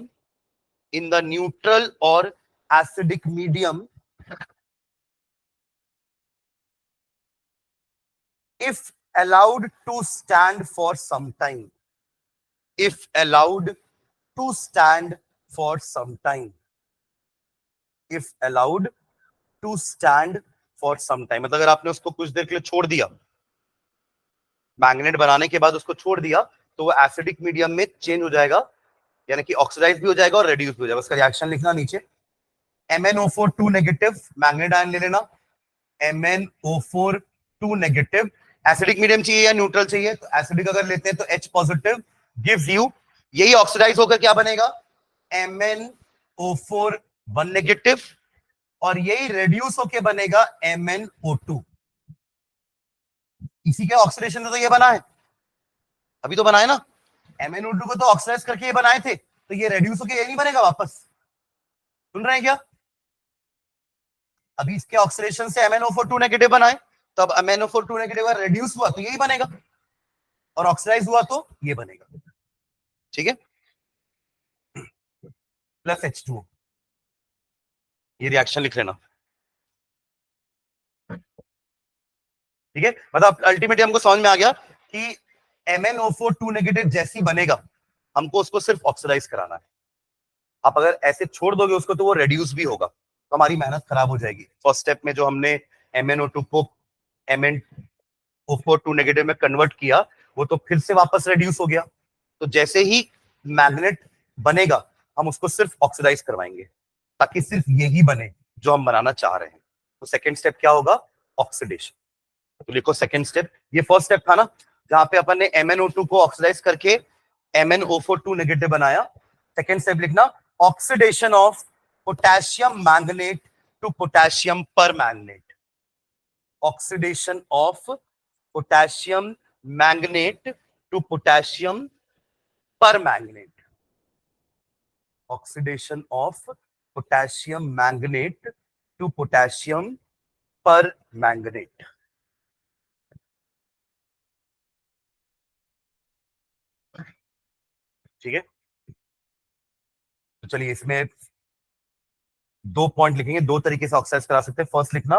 in the neutral or acidic medium if allowed to stand for some time, if allowed to stand for some time, if allowed to stand for some time, मतलब अगर आपने उसको कुछ देर के लिए छोड़ दिया, magnet बनाने के बाद उसको छोड़ दिया, तो वो एसिडिक मीडियम में चेंज हो जाएगा, यानी कि ऑक्सीडाइज भी हो जाएगा और रेड्यूस भी हो जाएगा। उसका रिएक्शन लिखना नीचे, MnO4 2 नेगेटिव, मैग्नेट आयन ले लेना, MnO4 2 नेगेटिव, एसिडिक मीडियम चाहिए या न्यूट्रल चाहिए, तो एसिडिक अगर लेते हैं तो H पॉजिटिव गिव्स यू, यही ऑक्सीडाइज होकर क्या बनेगा, MnO4 1 नेगेटिव, और यही रेड्यूस होके बनेगा MnO2। इसी के ऑक्सीडेशन में तो ये बना है, अभी तो बना है ना, MnO2 को तो ऑक्सीडाइज करके ये बनाए थे, तो ये रेड्यूस होके ये नहीं बनेगा वापस। सुन रहे हैं क्या? अभी इसके ऑक्सीडेशन से MnO4 नेगेटिव बनाए, तब MnO4 नेगेटिव रेड्यूस हुआ तो यही बनेगा, और ऑक्सीडाइज हुआ तो ये बनेगा। ठीक है, प्लस H2O, ये रिएक्शन लिख लेना। ठीक है, मतलब अल्टीमेटली हमको समझ में आ गया कि MnO4 नेगेटिव जैसी बनेगा, हमको उसको सिर्फ ऑक्सीडाइज कराना है। आप अगर ऐसे छोड़ दोगे उसको तो वो रेड्यूस भी होगा, तो हमारी मेहनत खराब हो जाएगी। फर्स्ट स्टेप में जो हमने MnO2 को MnO4 नेगेटिव में कन्वर्ट किया, वो तो फिर से वापस रेड्यूस हो गया। तो जैसे ही मैग्नेट बनेगा, हम उसको सिर्फ ऑक्सीडाइज करवाएंगे, ताकि सिर्फ यही बने जो हम बनाना चाह रहे हैं। तो सेकेंड स्टेप क्या होगा? ऑक्सीडेशन। तो लिखो सेकेंड स्टेप। ये फर्स्ट स्टेप था ना, जहां पे अपन ने MnO2 को ऑक्सीडाइज करके MnO4 नेगेटिव बनाया। सेकेंड स्टेप लिखना, oxidation of potassium manganate to potassium permanganate. Oxidation of potassium manganate to potassium permanganate. Oxidation of potassium manganate to potassium permanganate. ठीक है, तो चलिए इसमें दो पॉइंट लिखेंगे, दो तरीके से ऑक्साइड करा सकते हैं। फर्स्ट लिखना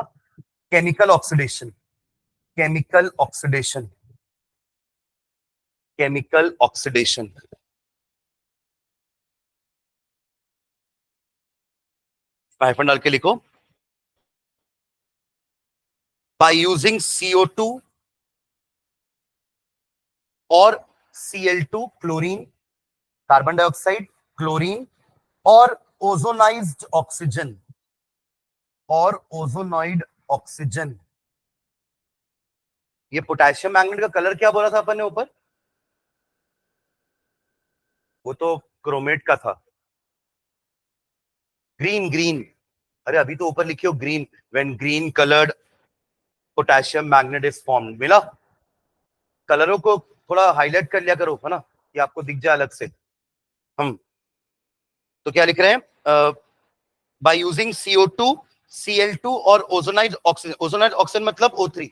chemical oxidation, chemical oxidation, chemical oxidation. Hyphen डाल के लिखो, बाय यूजिंग CO2 और Cl2 chlorine, carbon dioxide, chlorine और ओजोनाइज्ड ऑक्सीजन, और ओजोनाइड ऑक्सीजन। ये पोटेशियम मैग्नेट का कलर क्या बोला था अपन ने ऊपर? वो तो क्रोमेट का था, ग्रीन, ग्रीन। अरे अभी तो ऊपर लिखियो green, when green coloured potassium magnet is formed. मिला? कलरों को थोड़ा हाईलाइट कर लिया करो, है ना, कि आपको दिख जाए अलग से। हम तो क्या लिख रहे हैं? बाय यूजिंग CO2, Cl2 और ओजोनाइड ऑक्सीजन। ओजोनाइड ऑक्सीजन मतलब O3।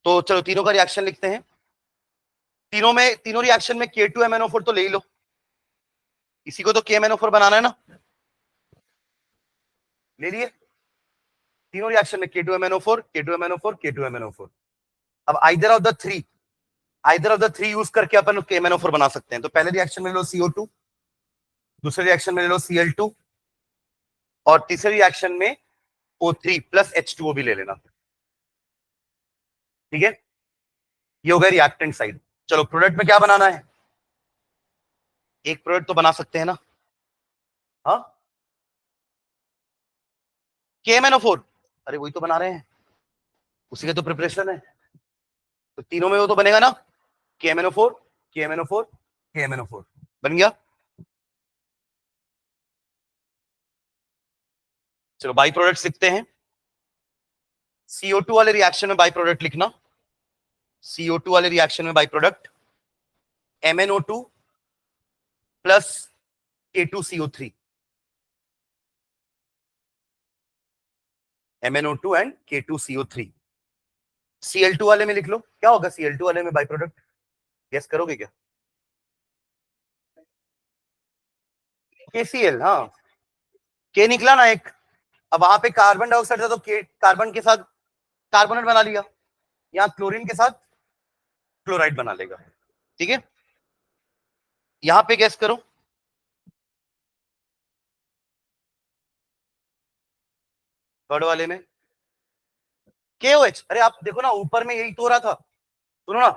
तो चलो तीनों का रिएक्शन लिखते हैं। तीनों रिएक्शन में K2MnO4 तो ले ही लो, इसी को तो KMnO4 बनाना है ना, ले लिए। तीनों रिएक्शन में K2MnO4, K2MnO4, K2MnO4। अब either of the three use करके अपन KMnO4 बना सकते हैं। तो पहले रिएक्शन में ले लो CO2, दूसरे रिएक्शन में ले लो Cl2, और तीसरे रिएक्शन में O3 प्लस H2O भी ले लेना। ठीक है, ये हो गया रिएक्टेंट साइड। चलो प्रोडक्ट में क्या बनाना है? एक प्रोडक्ट तो बना सकते हैं ना? हाँ, KMnO4, अरे वही तो बना रहे हैं, उसी का तो प्रिपरेशन है। तो तीनों में वो तो बनेगा ना, KMnO4, KMnO4, KMnO4 बन गया। चलो बाई प्रोडक्ट लिखते हैं। CO2 वाले रिएक्शन में बाई प्रोडक्ट लिखना, CO2 वाले रिएक्शन में by product MnO2 plus K2CO3, MnO2 and K2CO3। Cl2 वाले में लिख लो, क्या होगा Cl2 वाले में बाई प्रोडक्ट? गेस करोगे क्या? KCl, हाँ, K निकला ना एक। अब वहां पे कार्बन डाइऑक्साइड था तो कार्बन के साथ कार्बोनेट बना लिया, यहाँ क्लोरीन के साथ क्लोराइड बना लेगा। ठीक है, यहां पे गैस करो, थर्ड वाले में KOH। अरे आप देखो ना, ऊपर में यही तो हो रहा था। सुनो ना,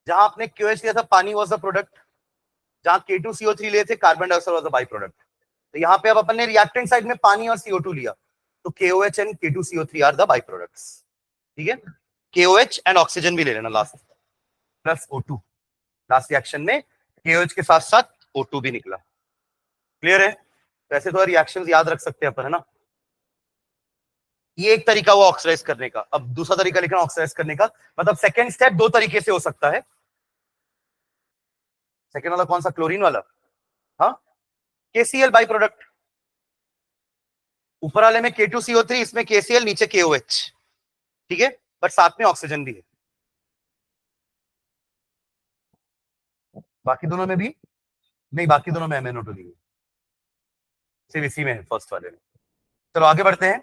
जहां आपने KOH लिया था, पानी वॉज द प्रोडक्ट, जहां K2CO3 लिए थे, carbon dioxide was the by product. तो यहाँ पे अब अपन ने रिएक्टेंट साइड में पानी और CO2 लिया, तो KOH and K2CO3 are the byproducts. ठीक है, KOH एंड ऑक्सीजन भी ले लेना last, plus O2। Last reaction में KOH के साथ साथ O2 भी निकला। क्लियर है? वैसे तो रिएक्शंस याद रख सकते हैं अपन, है ना। ये एक तरीका हुआ ऑक्सीडाइज करने का। अब दूसरा तरीका लिखना ऑक्सीडाइज करने का, मतलब सेकंड स्टेप दो तरीके से हो सकता है। सेकंड वाला कौन सा, क्लोरीन वाला? हाँ, KCl बाई प्रोडक्ट। ऊपर वाले में K2CO3, इसमें KCl, नीचे KOH, ठीक है, बट साथ में ऑक्सीजन भी है। बाकी दोनों में भी नहीं, बाकी दोनों में MnO2 नहीं है, सिर्फ इसी में है, फर्स्ट वाले में। चलो आगे बढ़ते हैं।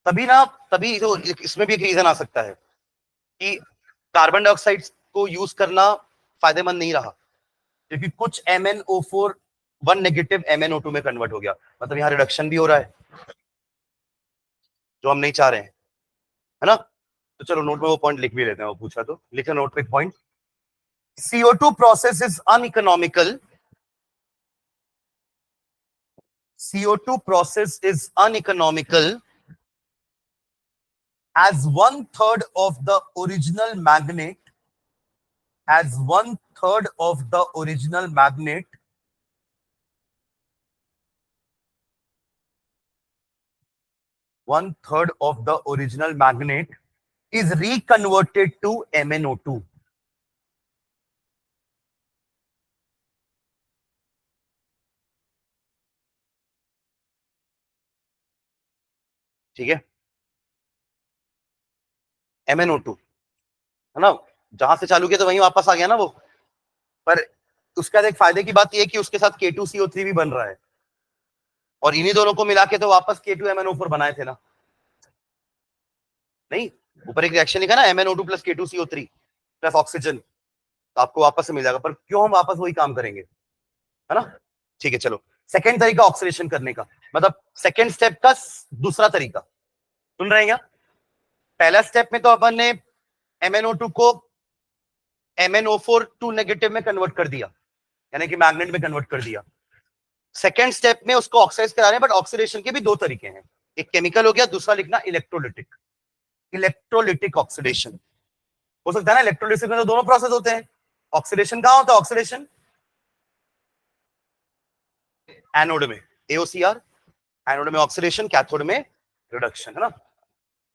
तभी ना, तभी तो इसमें भी एक रीजन आ सकता है कि कार्बन डाइऑक्साइड को यूज करना फायदेमंद नहीं रहा, क्योंकि कुछ MnO4 1 नेगेटिव MnO2 में कन्वर्ट हो गया, मतलब यहाँ रिडक्शन भी हो रहा है जो हम नहीं चाह रहे हैं, है ना। तो चलो नोट में वो पॉइंट लिख भी लेते हैं, वो पूछा तो लिखे नोट पे point. CO2 process is uneconomical. CO2 process is uneconomical as 1/3 of the original magnet, as 1/3 of the original magnet is reconverted to MnO2. ठीक है, MnO2, है ना, जहां से चालू किया तो वहीं वापस आ गया ना वो। पर उसके बाद एक फायदे की बात यह है कि उसके साथ K2CO3 भी बन रहा है, और इन्हीं दोनों को मिला के तो वापस K2MnO4 बनाए थे ना। नहीं, ऊपर एक रिएक्शन लिखा ना, MnO2 plus K2CO3 plus oxygen, तो आपको वापस से मिल जाएगा। पर क्यों हम वापस वही काम करेंगे, है ना। ठीक है, चलो सेकेंड तरीका ऑक्सीडेशन करने का, मतलब सेकेंड स्टेप का दूसरा तरीका, सुन रहे हैं क्या। पहला स्टेप में तो अपन ने MnO2 को MnO4 2 नेगेटिव में कन्वर्ट कर दिया, यानी कि मैग्नेट में कन्वर्ट कर दिया। सेकेंड स्टेप में उसको ऑक्साइड करा रहे हैं, बट ऑक्सीडेशन के भी दो तरीके हैं, एक केमिकल हो गया, दूसरा लिखना इलेक्ट्रोलिटिक। इलेक्ट्रोलिटिक ऑक्सीडेशन हो सकता है ना, इलेक्ट्रोलिसिस में तो दोनों प्रोसेस होते हैं। ऑक्सीडेशन कहां होता है, ऑक्सीडेशन एनोड में, AOCR, एनोड में ऑक्सीडेशन, कैथोड में रिडक्शन, है ना।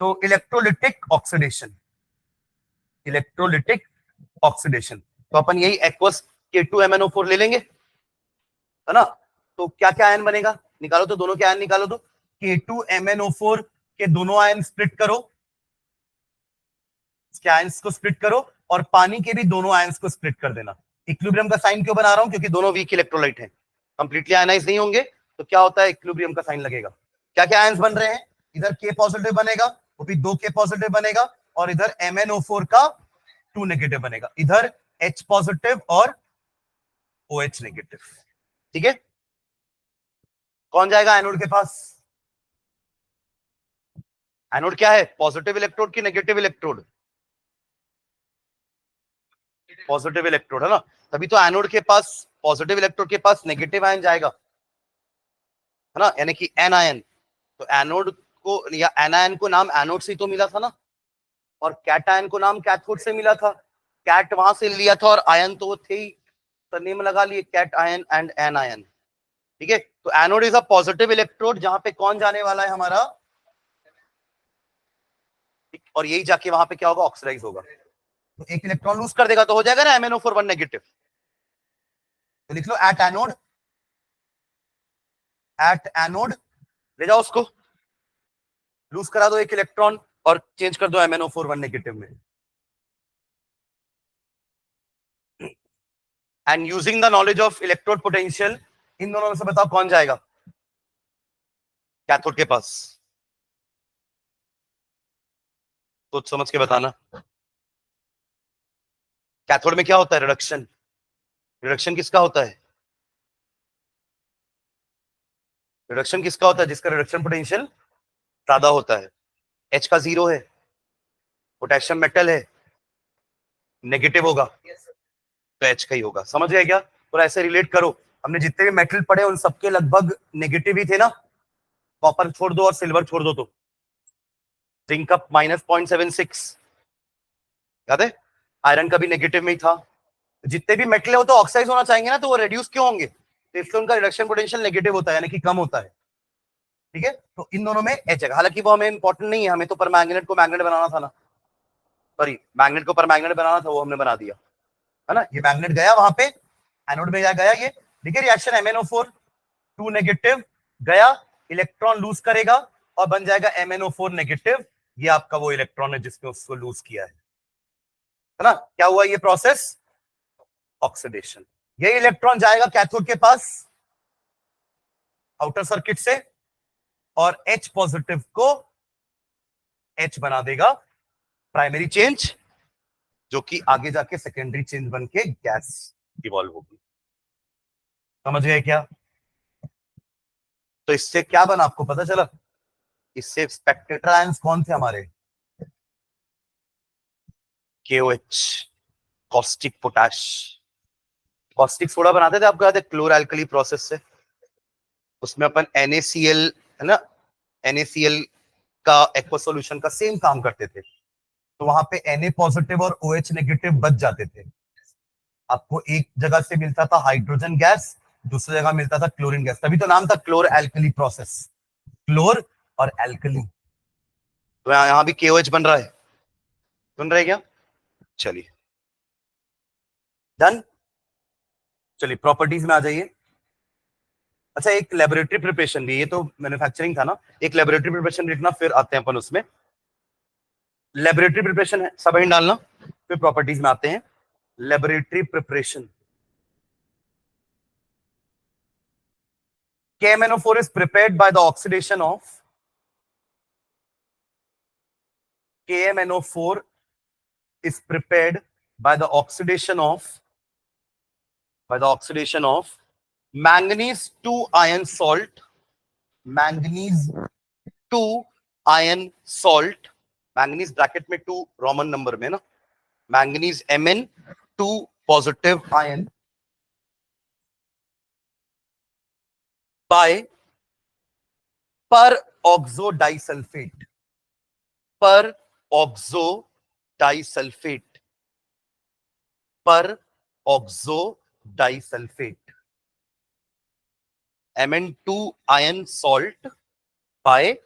तो इलेक्ट्रोलिटिक ऑक्सीडेशन, इलेक्ट्रोलिटिक ऑक्सीडेशन, तो अपन यही एक्वस K2MnO4 ले लेंगे, है ना। तो क्या क्या आयन बनेगा, निकालो तो, दोनों के आयन निकालो तो। K2MnO4 के दोनों आयन स्प्लिट करो, इसके आयंस को स्प्लिट करो, और पानी के भी दोनों आयंस को स्प्लिट कर देना। इक्विलिब्रियम का साइन क्यों बना रहा हूं, क्योंकि दोनों वीक इलेक्ट्रोलाइट हैं, कंप्लीटली आयनाइज नहीं होंगे, तो क्या होता है, इक्विलिब्रियम का साइन लगेगा। क्या क्या आयंस बन रहे हैं, इधर K पॉजिटिव बनेगा, वो भी 2K पॉजिटिव बनेगा, और इधर MnO4 का 2 नेगेटिव बनेगा, इधर H पॉजिटिव और OH नेगेटिव। ठीक है, कौन जाएगा एनोड के पास, एनोड क्या है, पॉजिटिव इलेक्ट्रोड की नेगेटिव इलेक्ट्रोड, पॉजिटिव इलेक्ट्रोड, है ना। तभी तो एनोड के पास, पॉजिटिव इलेक्ट्रोड के पास नेगेटिव आयन जाएगा, है ना, यानी कि एन आयन। तो एनोड को या एनायन को नाम एनोड से तो मिला था ना, और कैटायन को नाम कैथोड से मिला था। कैट वहां से लिया था और आयन तो वो थे ही, तो नेम लगा लिए cation and anion. ठीक है, तो anode is a positive electrode, जहां पे कौन जाने वाला है हमारा, और यही जाके वहां पे क्या होगा, ऑक्सीडाइज होगा, तो एक इलेक्ट्रॉन लूज कर देगा, तो हो जाएगा ना MnO4 1 नेगेटिव। तो लिख लो एट एनोड, एट एनोड ले जाओ उसको, लूज करा दो एक इलेक्ट्रॉन और चेंज कर दो MnO4 1 नेगेटिव में। And using the knowledge of electrode potential, इन दोनों में से बताओ कौन जाएगा कैथोड के पास, सोच समझ के बताना। कैथोड में क्या होता है, रिडक्शन। रिडक्शन किसका होता है, रिडक्शन किसका होता है, जिसका रिडक्शन पोटेंशियल ज्यादा होता है। H का 0 है, पोटेशियम मेटल है, नेगेटिव होगा, तो H का ही होगा। समझ गए क्या, थोड़ा ऐसे रिलेट करो, हमने जितने भी मेटल पढ़े उन सबके लगभग नेगेटिव ही थे ना, कॉपर छोड़ दो और सिल्वर छोड़ दो तो। जिंक का -0.76 याद है, आयरन का भी नेगेटिव में ही था। जितने भी मेटल है वो तो ऑक्साइड होना चाहेंगे ना, तो वो रेड्यूस क्यों होंगे, तो इसलिए उनका रिडक्शन पोटेंशियल नेगेटिव होता है, यानी कि कम होता है। ठीक है, तो इन दोनों में एच है, हालांकि वो हमें इंपॉर्टेंट नहीं है, हमें तो पर मैग्नेट को मैग्नेट बनाना था ना, सॉरी मैग्नेट को पर मैग्नेट बनाना था, वो हमने बना दिया है ना। ये मैग्नेट गया वहां पे, एनोड में गया ये, देखिए रिएक्शन MnO4 2 नेगेटिव गया, इलेक्ट्रॉन लूज करेगा और बन जाएगा MnO4 नेगेटिव। ये आपका वो इलेक्ट्रॉन है जिसने उसको लूज किया है ना। क्या हुआ ये प्रोसेस? ऑक्सीडेशन। ये इलेक्ट्रॉन जाएगा कैथोड के पास आउटर सर्किट से, और H पॉजिटिव को H बना देगा, प्राइमरी चेंज, जो कि आगे जाके सेकेंडरी चेंज बन के गैस इवॉल्व होगी। समझ गए क्या? तो इससे क्या बना आपको पता चला? इससे स्पेक्ट्रेटर आयंस कौन थे हमारे? KOH, caustic potash. Caustic soda बनाते थे, आपको याद है, क्लोर एल्कली प्रोसेस से। उसमें अपन NaCl है ना, NaCl का एक्वा सॉल्यूशन का सेम काम करते थे, तो वहां पे Na पॉजिटिव और OH नेगेटिव बच जाते थे। आपको एक जगह से मिलता था हाइड्रोजन गैस, दूसरी जगह मिलता था क्लोरीन गैस, तभी तो नाम था क्लोर एल्कली प्रोसेस, क्लोर और एल्कली। तो यहां भी KOH बन रहा है, बन रहा है क्या? चलिए डन। चलिए प्रॉपर्टीज में आ जाइए। अच्छा, एक लेबोरेटरी प्रिपरेशन भी, ये तो मैन्युफैक्चरिंग था ना, एक लेबोरेटरी प्रिपरेशन लिखना, फिर आते हैं अपन उसमें। लेबोरेटरी प्रिपरेशन है, सब ही डालना, फिर प्रॉपर्टीज में आते हैं। Laboratory preparation, KMnO4 is prepared by the oxidation of KMnO4 is prepared by the oxidation of manganese 2 iron salt, manganese 2 iron salt, manganese bracket में 2 रोमन नंबर में ना, manganese Mn 2 positive ion by per oxo disulfate, per oxo disulfate, per oxo disulfate, Mn2 iron salt by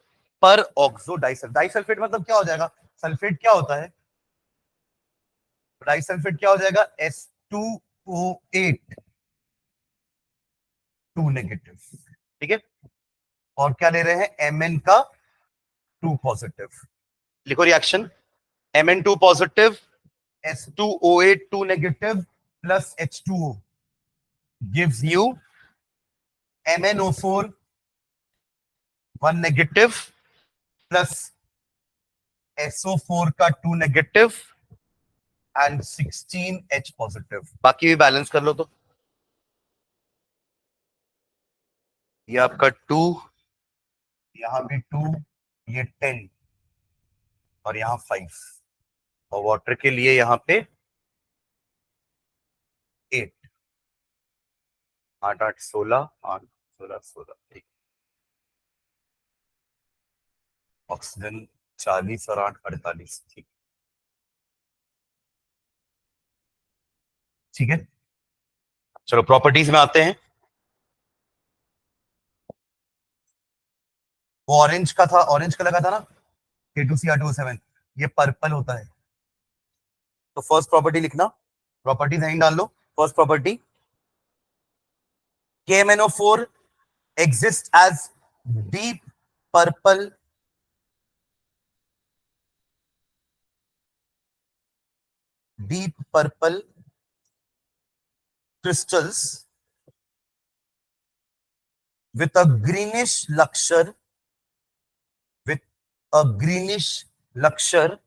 per oxo disulfate। Disulphate मतलब क्या हो जाएगा? Sulphate क्या होता है? डाइसल्फेट क्या हो जाएगा? S2O8 2 negative. ठीक है, और क्या ले रहे हैं? Mn का 2 पॉजिटिव। लिखो reaction, Mn2 positive S2O8 2 negative plus H2O gives you MnO4 1 negative plus SO4 का 2 नेगेटिव एंड 16H पॉजिटिव। बाकी भी बैलेंस कर लो। तो ये आपका 2, यहां भी 2, ये 10 और यहां 5, और वाटर के लिए यहां पे 8, 8 8 16, 8 16 16। ठीक, ऑक्सीजन 40 और 8 48। ठीक, ठीक है, चलो प्रॉपर्टीज में आते हैं। वो ऑरेंज का था, ऑरेंज कलर का था ना, K2Cr2O7, ये पर्पल होता है। तो फर्स्ट प्रॉपर्टी लिखना, प्रॉपर्टीज यहीं डाल लो। First property, KMnO4 exists as deep purple crystals with a greenish luxure, with a greenish luxure,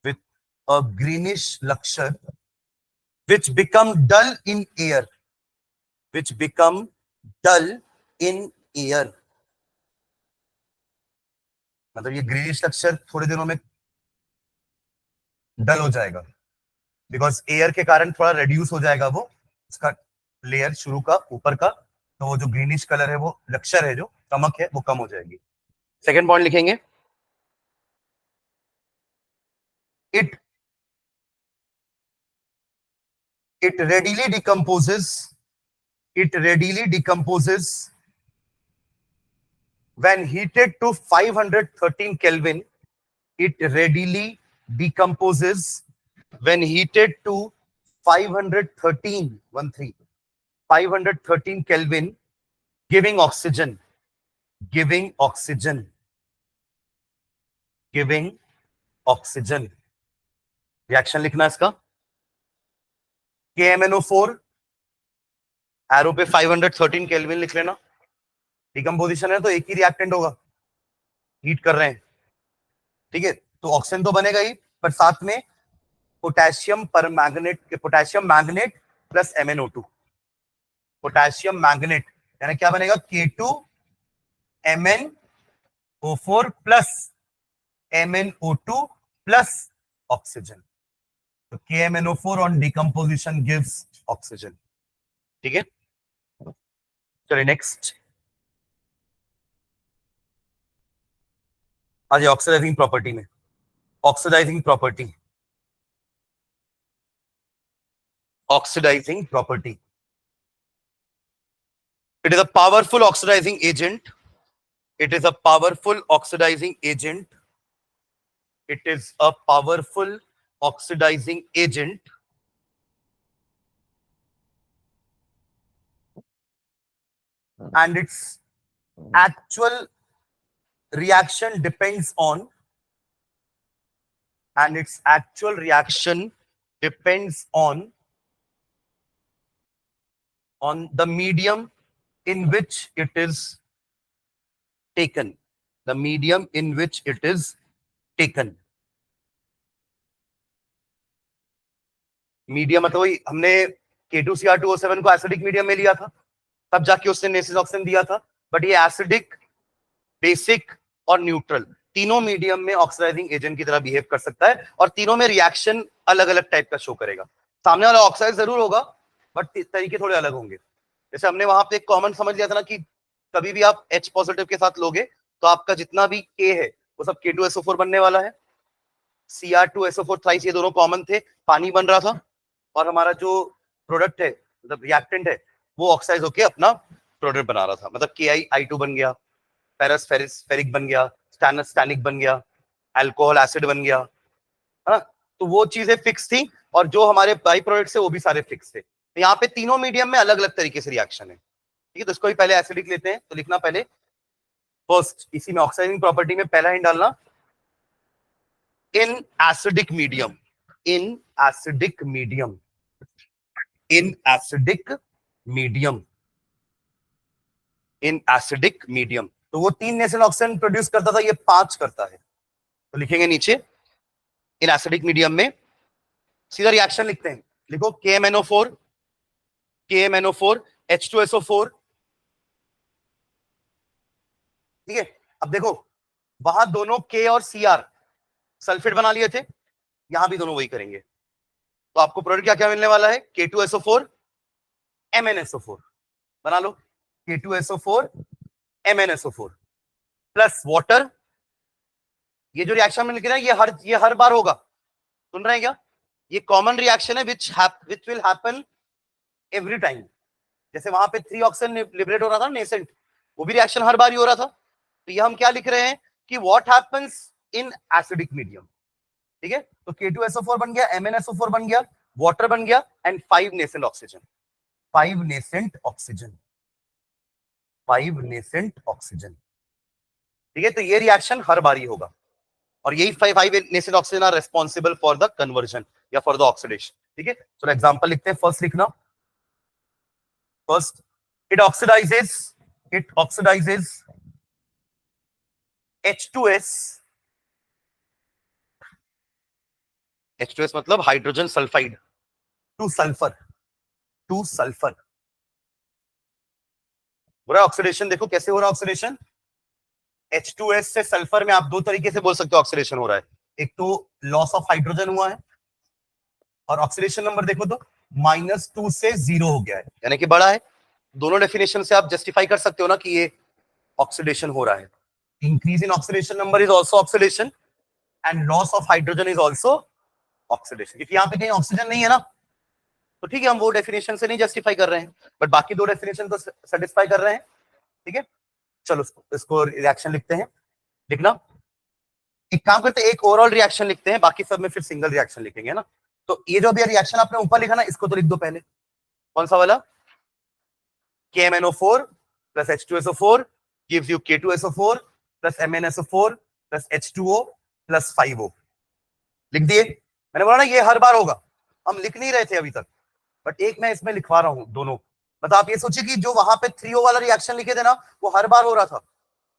with a greenish luxure, which become dull in air, which become dull in air। मतलब ये greenish लक्ष्यर थोड़े दिनों में डल हो जाएगा, because air के कारण थोड़ा रेड्यूस हो जाएगा वो उसका लेयर शुरू का ऊपर का, तो वो जो ग्रीनिश कलर है वो लक्ष्यर है, जो चमक है वो कम हो जाएगी। सेकेंड पॉइंट लिखेंगे, it it readily decomposes when heated to 513 Kelvin. It readily decomposes when heated to 513 Kelvin, giving oxygen. Reaction लिखना इसका, KMnO4 एरो पे 513 केल्विन लिख लेना। डिकम्पोजिशन है तो एक ही रिएक्टेंट होगा, हीट कर रहे हैं, ठीक है, तो ऑक्सीजन तो बनेगा ही, पर साथ में potassium magnet plus MnO2, potassium magnet, यानी क्या बनेगा, K2MnO4 plus MnO2 plus oxygen. तो KMnO4 on decomposition gives oxygen, ठीक है। चलिए नेक्स्ट आ जाए ऑक्सीडाइजिंग प्रॉपर्टी में। Oxidizing property, it is a powerful oxidizing agent. It is a powerful oxidizing agent. And its actual reaction depends on the medium in which it is taken. Medium मतलब वही हमने K2Cr2O7 को acidic medium में लिया था, तब जाके उसने नेसेस ऑक्सीजन दिया था। बट ये एसिडिक, बेसिक और न्यूट्रल तीनों मीडियम में ऑक्सीडाइजिंग एजेंट की तरह बिहेव कर सकता है, और तीनों में रिएक्शन अलग अलग टाइप का शो करेगा। सामने वाला ऑक्साइड जरूर होगा, बट तरीके थोड़े अलग होंगे। जैसे हमने वहां पे एक कॉमन समझ लिया था ना कि कभी भी आप H पॉजिटिव के साथ लोगे तो आपका जितना भी K है वो सब K2SO4 बनने वाला है, Cr2SO4 थ्राइस, ये दोनों कॉमन थे, पानी बन रहा था, और हमारा जो प्रोडक्ट है मतलब रिएक्टेंट है वो ऑक्साइड होके अपना प्रोडक्ट बना रहा था। मतलब KiI2 बन गया, फेरस फेरिक बन गया, स्टैनस स्टैनिक बन गया, अल्कोहल एसिड बन गया, है ना। तो वो चीजें फिक्स थी, और जो हमारे बाई प्रोडक्ट्स है वो भी सारे फिक्स थे। तो यहाँ पे तीनों मीडियम में अलग अलग तरीके से रिएक्शन है, ठीक है। तो इसको भी पहले एसिडिक लेते हैं, तो लिखना पहले फर्स्ट, इसी में ऑक्सीडाइजिंग प्रॉपर्टी में पहला हिंट डालना, इन एसिडिक मीडियम। तो वो 3 नेशनल ऑक्सीजन प्रोड्यूस करता था, ये 5 करता है। तो लिखेंगे नीचे इन एसिडिक मीडियम में, सीधा रिएक्शन लिखते हैं, लिखो KMnO4 H2SO4, ठीक है। अब देखो वहां दोनों K और Cr सल्फेट बना लिए थे, यहां भी दोनों वही करेंगे, तो आपको प्रोडक्ट क्या क्या मिलने वाला है, K2SO4 MnSO4 बना लो, K2SO4 MnSO4 प्लस वाटर। ये जो रिएक्शन में लिख रहे हैं ये हर बार होगा, सुन रहे हैं क्या, ये कॉमन रिएक्शन है which will happen every time. जैसे वहां पे 3 ऑक्सीजन लिबरेट हो रहा था नेसेंट, वो भी रिएक्शन हर बार ही हो रहा था। तो ये हम क्या लिख रहे हैं कि what happens in acidic medium, ठीक है। तो K2SO4 बन गया, MnSO4 बन गया, वाटर बन गया, एंड 5 नेसेंट ऑक्सीजन, ठीक है। तो ये रिएक्शन हर बार ही होगा, और यही 5 nascent oxygen are responsible for the conversion या फॉर द ऑक्सीडेशन, ठीक है। तो एग्जांपल लिखते हैं, फर्स्ट लिखना, फर्स्ट it oxidizes H2S मतलब हाइड्रोजन सल्फाइड टू सल्फर हो रहा है ऑक्सीडेशन। देखो कैसे हो रहा है ऑक्सीडेशन, H2S से सल्फर में आप 2 तरीके से बोल सकते हो ऑक्सीडेशन हो रहा है, एक तो लॉस ऑफ हाइड्रोजन हुआ है, और ऑक्सीडेशन नंबर देखो तो -2 से 0 हो गया है, यानी कि बड़ा है। दोनों डेफिनेशन से आप जस्टिफाई कर सकते हो ना कि ये ऑक्सीडेशन हो रहा है। Increase in oxidation number is also oxidation, and loss of hydrogen is also oxidation, क्योंकि यहाँ पे कहीं ऑक्सीजन नहीं है ना, तो ठीक है, हम वो डेफिनेशन से नहीं जस्टिफाई कर रहे हैं, बट बाकी दो डेफिनेशन तो सेटिस्फाई कर रहे हैं। ठीक है, चलो इसको रिएक्शन लिखते हैं। लिखना, एक काम करते हैं, एक ओवरऑल रिएक्शन लिखते हैं, बाकी सब में फिर सिंगल रिएक्शन लिखेंगे ना। तो ये जो अभी रिएक्शन आपने ऊपर लिखा ना, इसको तो लिख दो पहले। कौन सा वाला? KMnO4 plus H2SO4 gives you K2SO4 plus MnSO4 plus H2O plus 5O। लिख दिए? मैंने बोला ना ये हर बार होगा, हम लिख नहीं रहे थे अभी तक, बट एक मैं इसमें लिखवा रहा हूं दोनों। मतलब आप ये सोचिए कि जो वहां पे 3O वाला रिएक्शन लिखे थे ना, वो हर बार हो रहा था,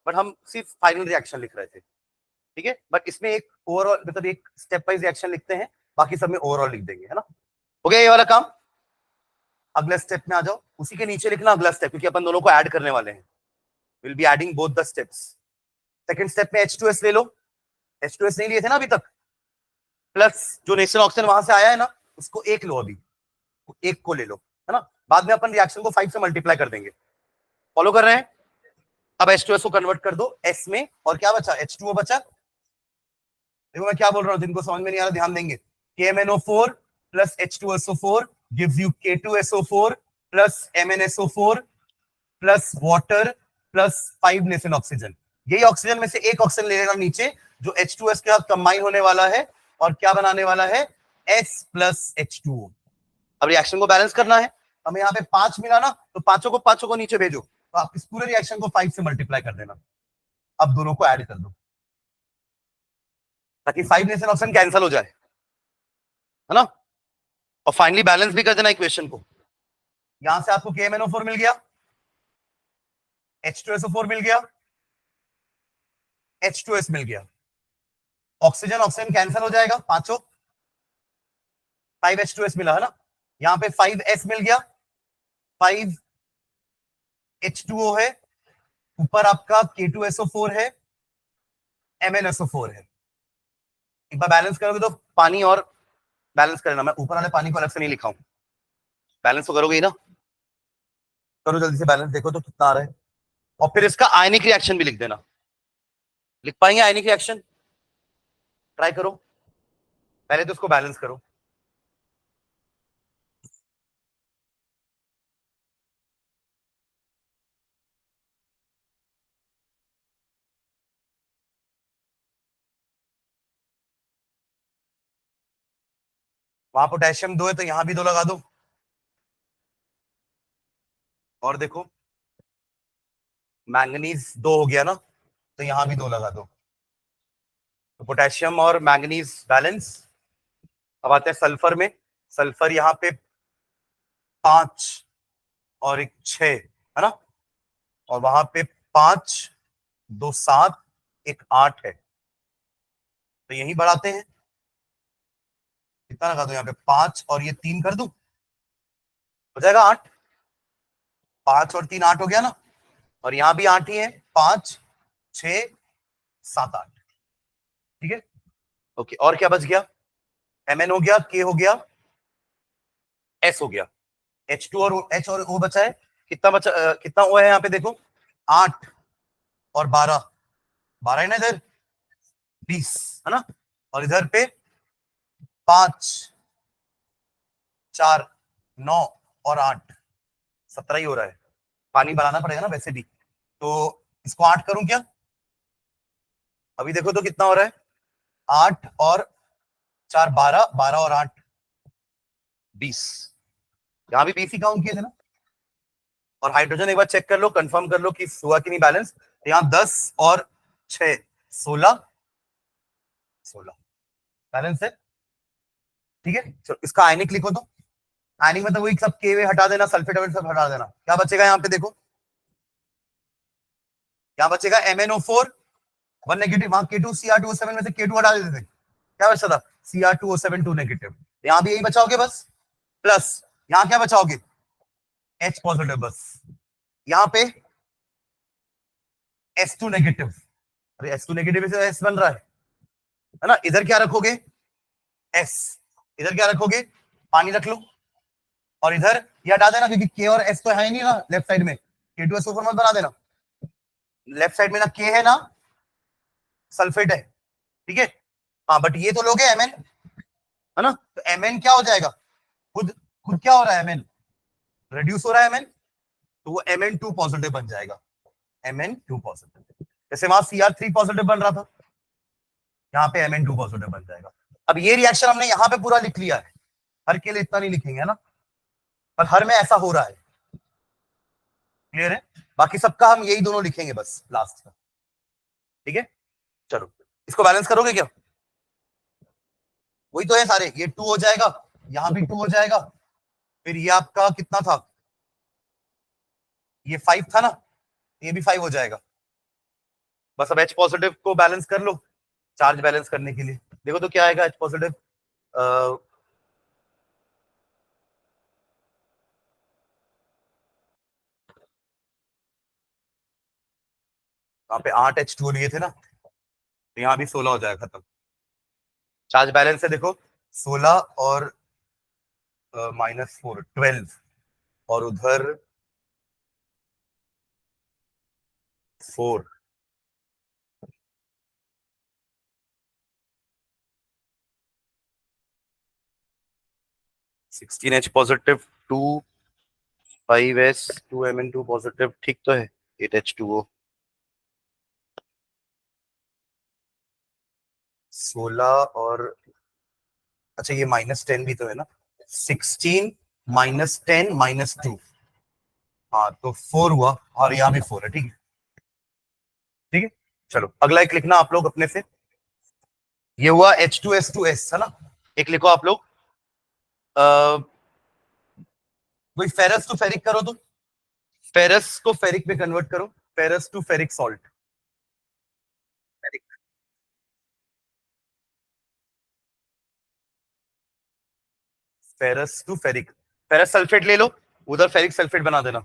बट हम सिर्फ फाइनल रिएक्शन लिख रहे थे। ठीक है, बट इसमें एक ओवरऑल, मतलब एक स्टेप वाइज रिएक्शन लिखते हैं, बाकी सब में ओवरऑल लिख देंगे, है ना। हो गया ये वाला काम। अगले स्टेप में आ जाओ, उसी के नीचे लिखना अगला स्टेप, क्योंकि अपन दोनों को ऐड करने वाले हैं। Will be adding both the steps. Second step में H2S ले लो, H2S नहीं लिए थे ना अभी तक, प्लस जो नेचुरल ऑक्सीजन वहां से आया है ना, उसको एक लो, अभी एक को ले लो, है ना। बाद में अपन रिएक्शन को 5 से मल्टीप्लाई कर देंगे। फॉलो कर रहे हैं? अब H2S को कन्वर्ट कर दो S में, और क्या बचा? H2O बचा। देखो मैं क्या बोल रहा हूँ, जिनको समझ में नहीं आ रहा ध्यान देंगे। KMnO4 plus H2SO4 gives you K2SO4 plus MnSO4 plus water plus 5 nation oxygen. यही ऑक्सीजन में से एक ऑक्सीजन ले लेना नीचे, जो H2S के साथ कंबाइन होने वाला है, और क्या बनाने वाला है? S plus H2O। अब रिएक्शन को बैलेंस करना है, हमें यहाँ पे 5 मिला ना, तो पांचों को नीचे भेजो, तो आप इस पूरे रिएक्शन को 5 से मल्टीप्लाई कर देना। अब दोनों को ऐड कर दो, ताकि 5 नेशन ऑक्सीजन कैंसिल हो जाए, है ना। और फाइनली बैलेंस भी कर देना इक्वेशन को। यहां से आपको KMnO4 मिल गया, H2SO4 मिल गया, H2S मिल गया, ऑक्सीजन ऑक्सीजन कैंसिल हो जाएगा, पांचों 5H2S मिला, है ना। यहां पे 5S मिल गया, 5H2O है, ऊपर आपका K2SO4 है, MnSO4 है। एक बार बैलेंस करोगे तो पानी और बैलेंस करना, मैं ऊपर वाले पानी को अलग से नहीं लिखा हूं, बैलेंस तो करोगे ही ना। करो जल्दी से बैलेंस, देखो तो कितना आ रहा है, और फिर इसका आयनिक रिएक्शन भी लिख देना। लिख पाएंगे आयनिक रिएक्शन? ट्राई करो, पहले तो उसको बैलेंस करो। वहां पोटेशियम 2 है, तो यहां भी 2 लगा दो। और देखो मैंगनीज 2 हो गया ना, तो यहां भी 2 लगा दो। तो पोटेशियम और मैंगनीज बैलेंस। अब आते हैं सल्फर में। सल्फर यहाँ पे 5 और एक 6, है ना, और वहां पे 5, 2 7, एक 8 है, तो यही बढ़ाते हैं। कितना लगा दो यहाँ पे? 5 और ये 3 कर दो, हो जाएगा 8। 5 और 3 8 हो गया ना, और यहां भी 8 ही है, 5 6 7 8। ठीक है, ओके। और क्या बच गया? Mn हो गया, K हो गया, S हो गया, H2 और H और O बचा है। कितना बचा? कितना O है यहाँ पे देखो, 8 और 12, 12 है ना इधर, 20, है ना। और इधर पे 5 4 9 और 8, 17 ही हो रहा है। पानी बनाना पड़ेगा ना वैसे भी, तो इसको 8 करूं क्या? अभी देखो तो कितना हो रहा है, 8 और 4 12, 12 और 8 20, यहां भी 20 ही काउंट किए थे ना। और हाइड्रोजन एक बार चेक कर लो, कंफर्म कर लो कि हुआ कि नहीं बैलेंस। तो यहाँ 10 और 6 16 16 बैलेंस है। ठीक है, चलो इसका आयनिक लिखो तो। आयनिक मतलब वही सब के वे हटा देना, सल्फेट सब हटा देना। क्या बचेगा यहाँ पे देखो, क्या बचेगा? MnO4 1 नेगेटिव, वहां K2Cr2O7 में से K2 हटा देते थे, क्या बचता था? Cr2O7 2 negative. यहाँ भी यही बचाओगे बस, प्लस यहाँ क्या बचाओगे? H पॉजिटिव बस। यहाँ पे S2 नेगेटिव, अरे S2 नेगेटिव से S बन रहा है ना। इधर क्या रखोगे? S, इधर क्या रखोगे? पानी रख लो, और इधर ये हटा देना, क्योंकि K और S तो है ही नहीं ना लेफ्ट साइड में, K2SO4 मत बना देना। लेफ्ट साइड में ना K है ना सल्फेट है, ठीक है। हाँ, बट ये तो लोगे Mn, है ना, तो Mn क्या हो जाएगा? खुद खुद क्या हो रहा है, Mn रिड्यूस हो रहा है, Mn, तो वो Mn2 पॉजिटिव बन जाएगा, Mn2 पॉजिटिव। जैसे वहां Cr3 पॉजिटिव बन रहा था, यहाँ पे Mn2 पॉजिटिव बन जाएगा। अब ये रिएक्शन हमने यहाँ पे पूरा लिख लिया है, हर के लिए इतना नहीं लिखेंगे है ना, पर हर में ऐसा हो रहा है, क्लियर है। बाकी सबका हम यही दोनों लिखेंगे बस लास्ट का, ठीक है। चलो इसको बैलेंस करोगे क्या, वही तो है सारे, ये 2 हो जाएगा, यहां भी 2 हो जाएगा, फिर ये आपका कितना था, ये 5 था ना, ये भी 5 हो जाएगा। बस अब H पॉजिटिव को बैलेंस कर लो, चार्ज बैलेंस करने के लिए देखो तो क्या आएगा H पॉजिटिव, यहाँ पे 8 H2O लिए थे ना, तो यहाँ भी 16 हो जाएगा खत्म। चार्ज बैलेंस है देखो, 16 और -4 12, और उधर 4, 16H positive, 2 5S 2Mn2 positive, ठीक तो है, 8H2O, 16 और अच्छा ये -10 भी तो है ना, 16 -10 -2, हाँ तो 4 हुआ, और यहाँ भी 4 है, ठीक है, ठीक है। चलो अगला एक लिखना आप लोग अपने से, ये हुआ H2S2S है ना, एक लिखो आप लोग, कोई फेरस टू फेरिक करो, तो फेरस को फेरिक में कन्वर्ट करो, ferrous to ferric salt, ferric, ferrous to ferric, ferrous sulphate ले लो, उधर फेरिक सल्फेट बना देना,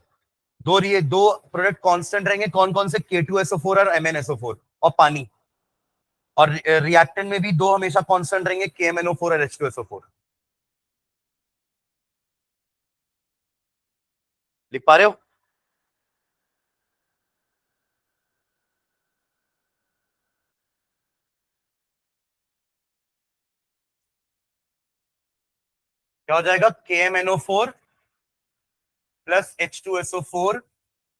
ये दो प्रोडक्ट कांस्टेंट रहेंगे, कौन कौन से, K2SO4 और MnSO4, और पानी, और रिएक्टेंट में भी दो हमेशा कांस्टेंट रहेंगे, KMnO4 और H2SO4, लिख पा रहे हो। क्या हो जाएगा, KMnO4 plus H2SO4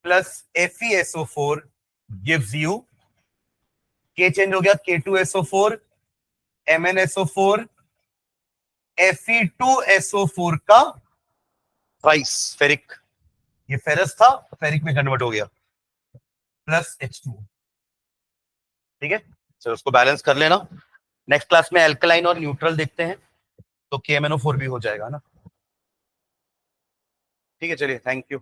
plus FeSO4 gives you, K change हो गया, K2SO4 MnSO4 Fe2SO4 का ट्वाइस फेरिक, ये फेरस था, फेरिक में कन्वर्ट हो गया, प्लस H2, ठीक है। चलो उसको बैलेंस कर लेना, नेक्स्ट क्लास में एल्कलाइन और न्यूट्रल देखते हैं, तो KMnO4 भी हो जाएगा ना, ठीक है, चलिए थैंक यू।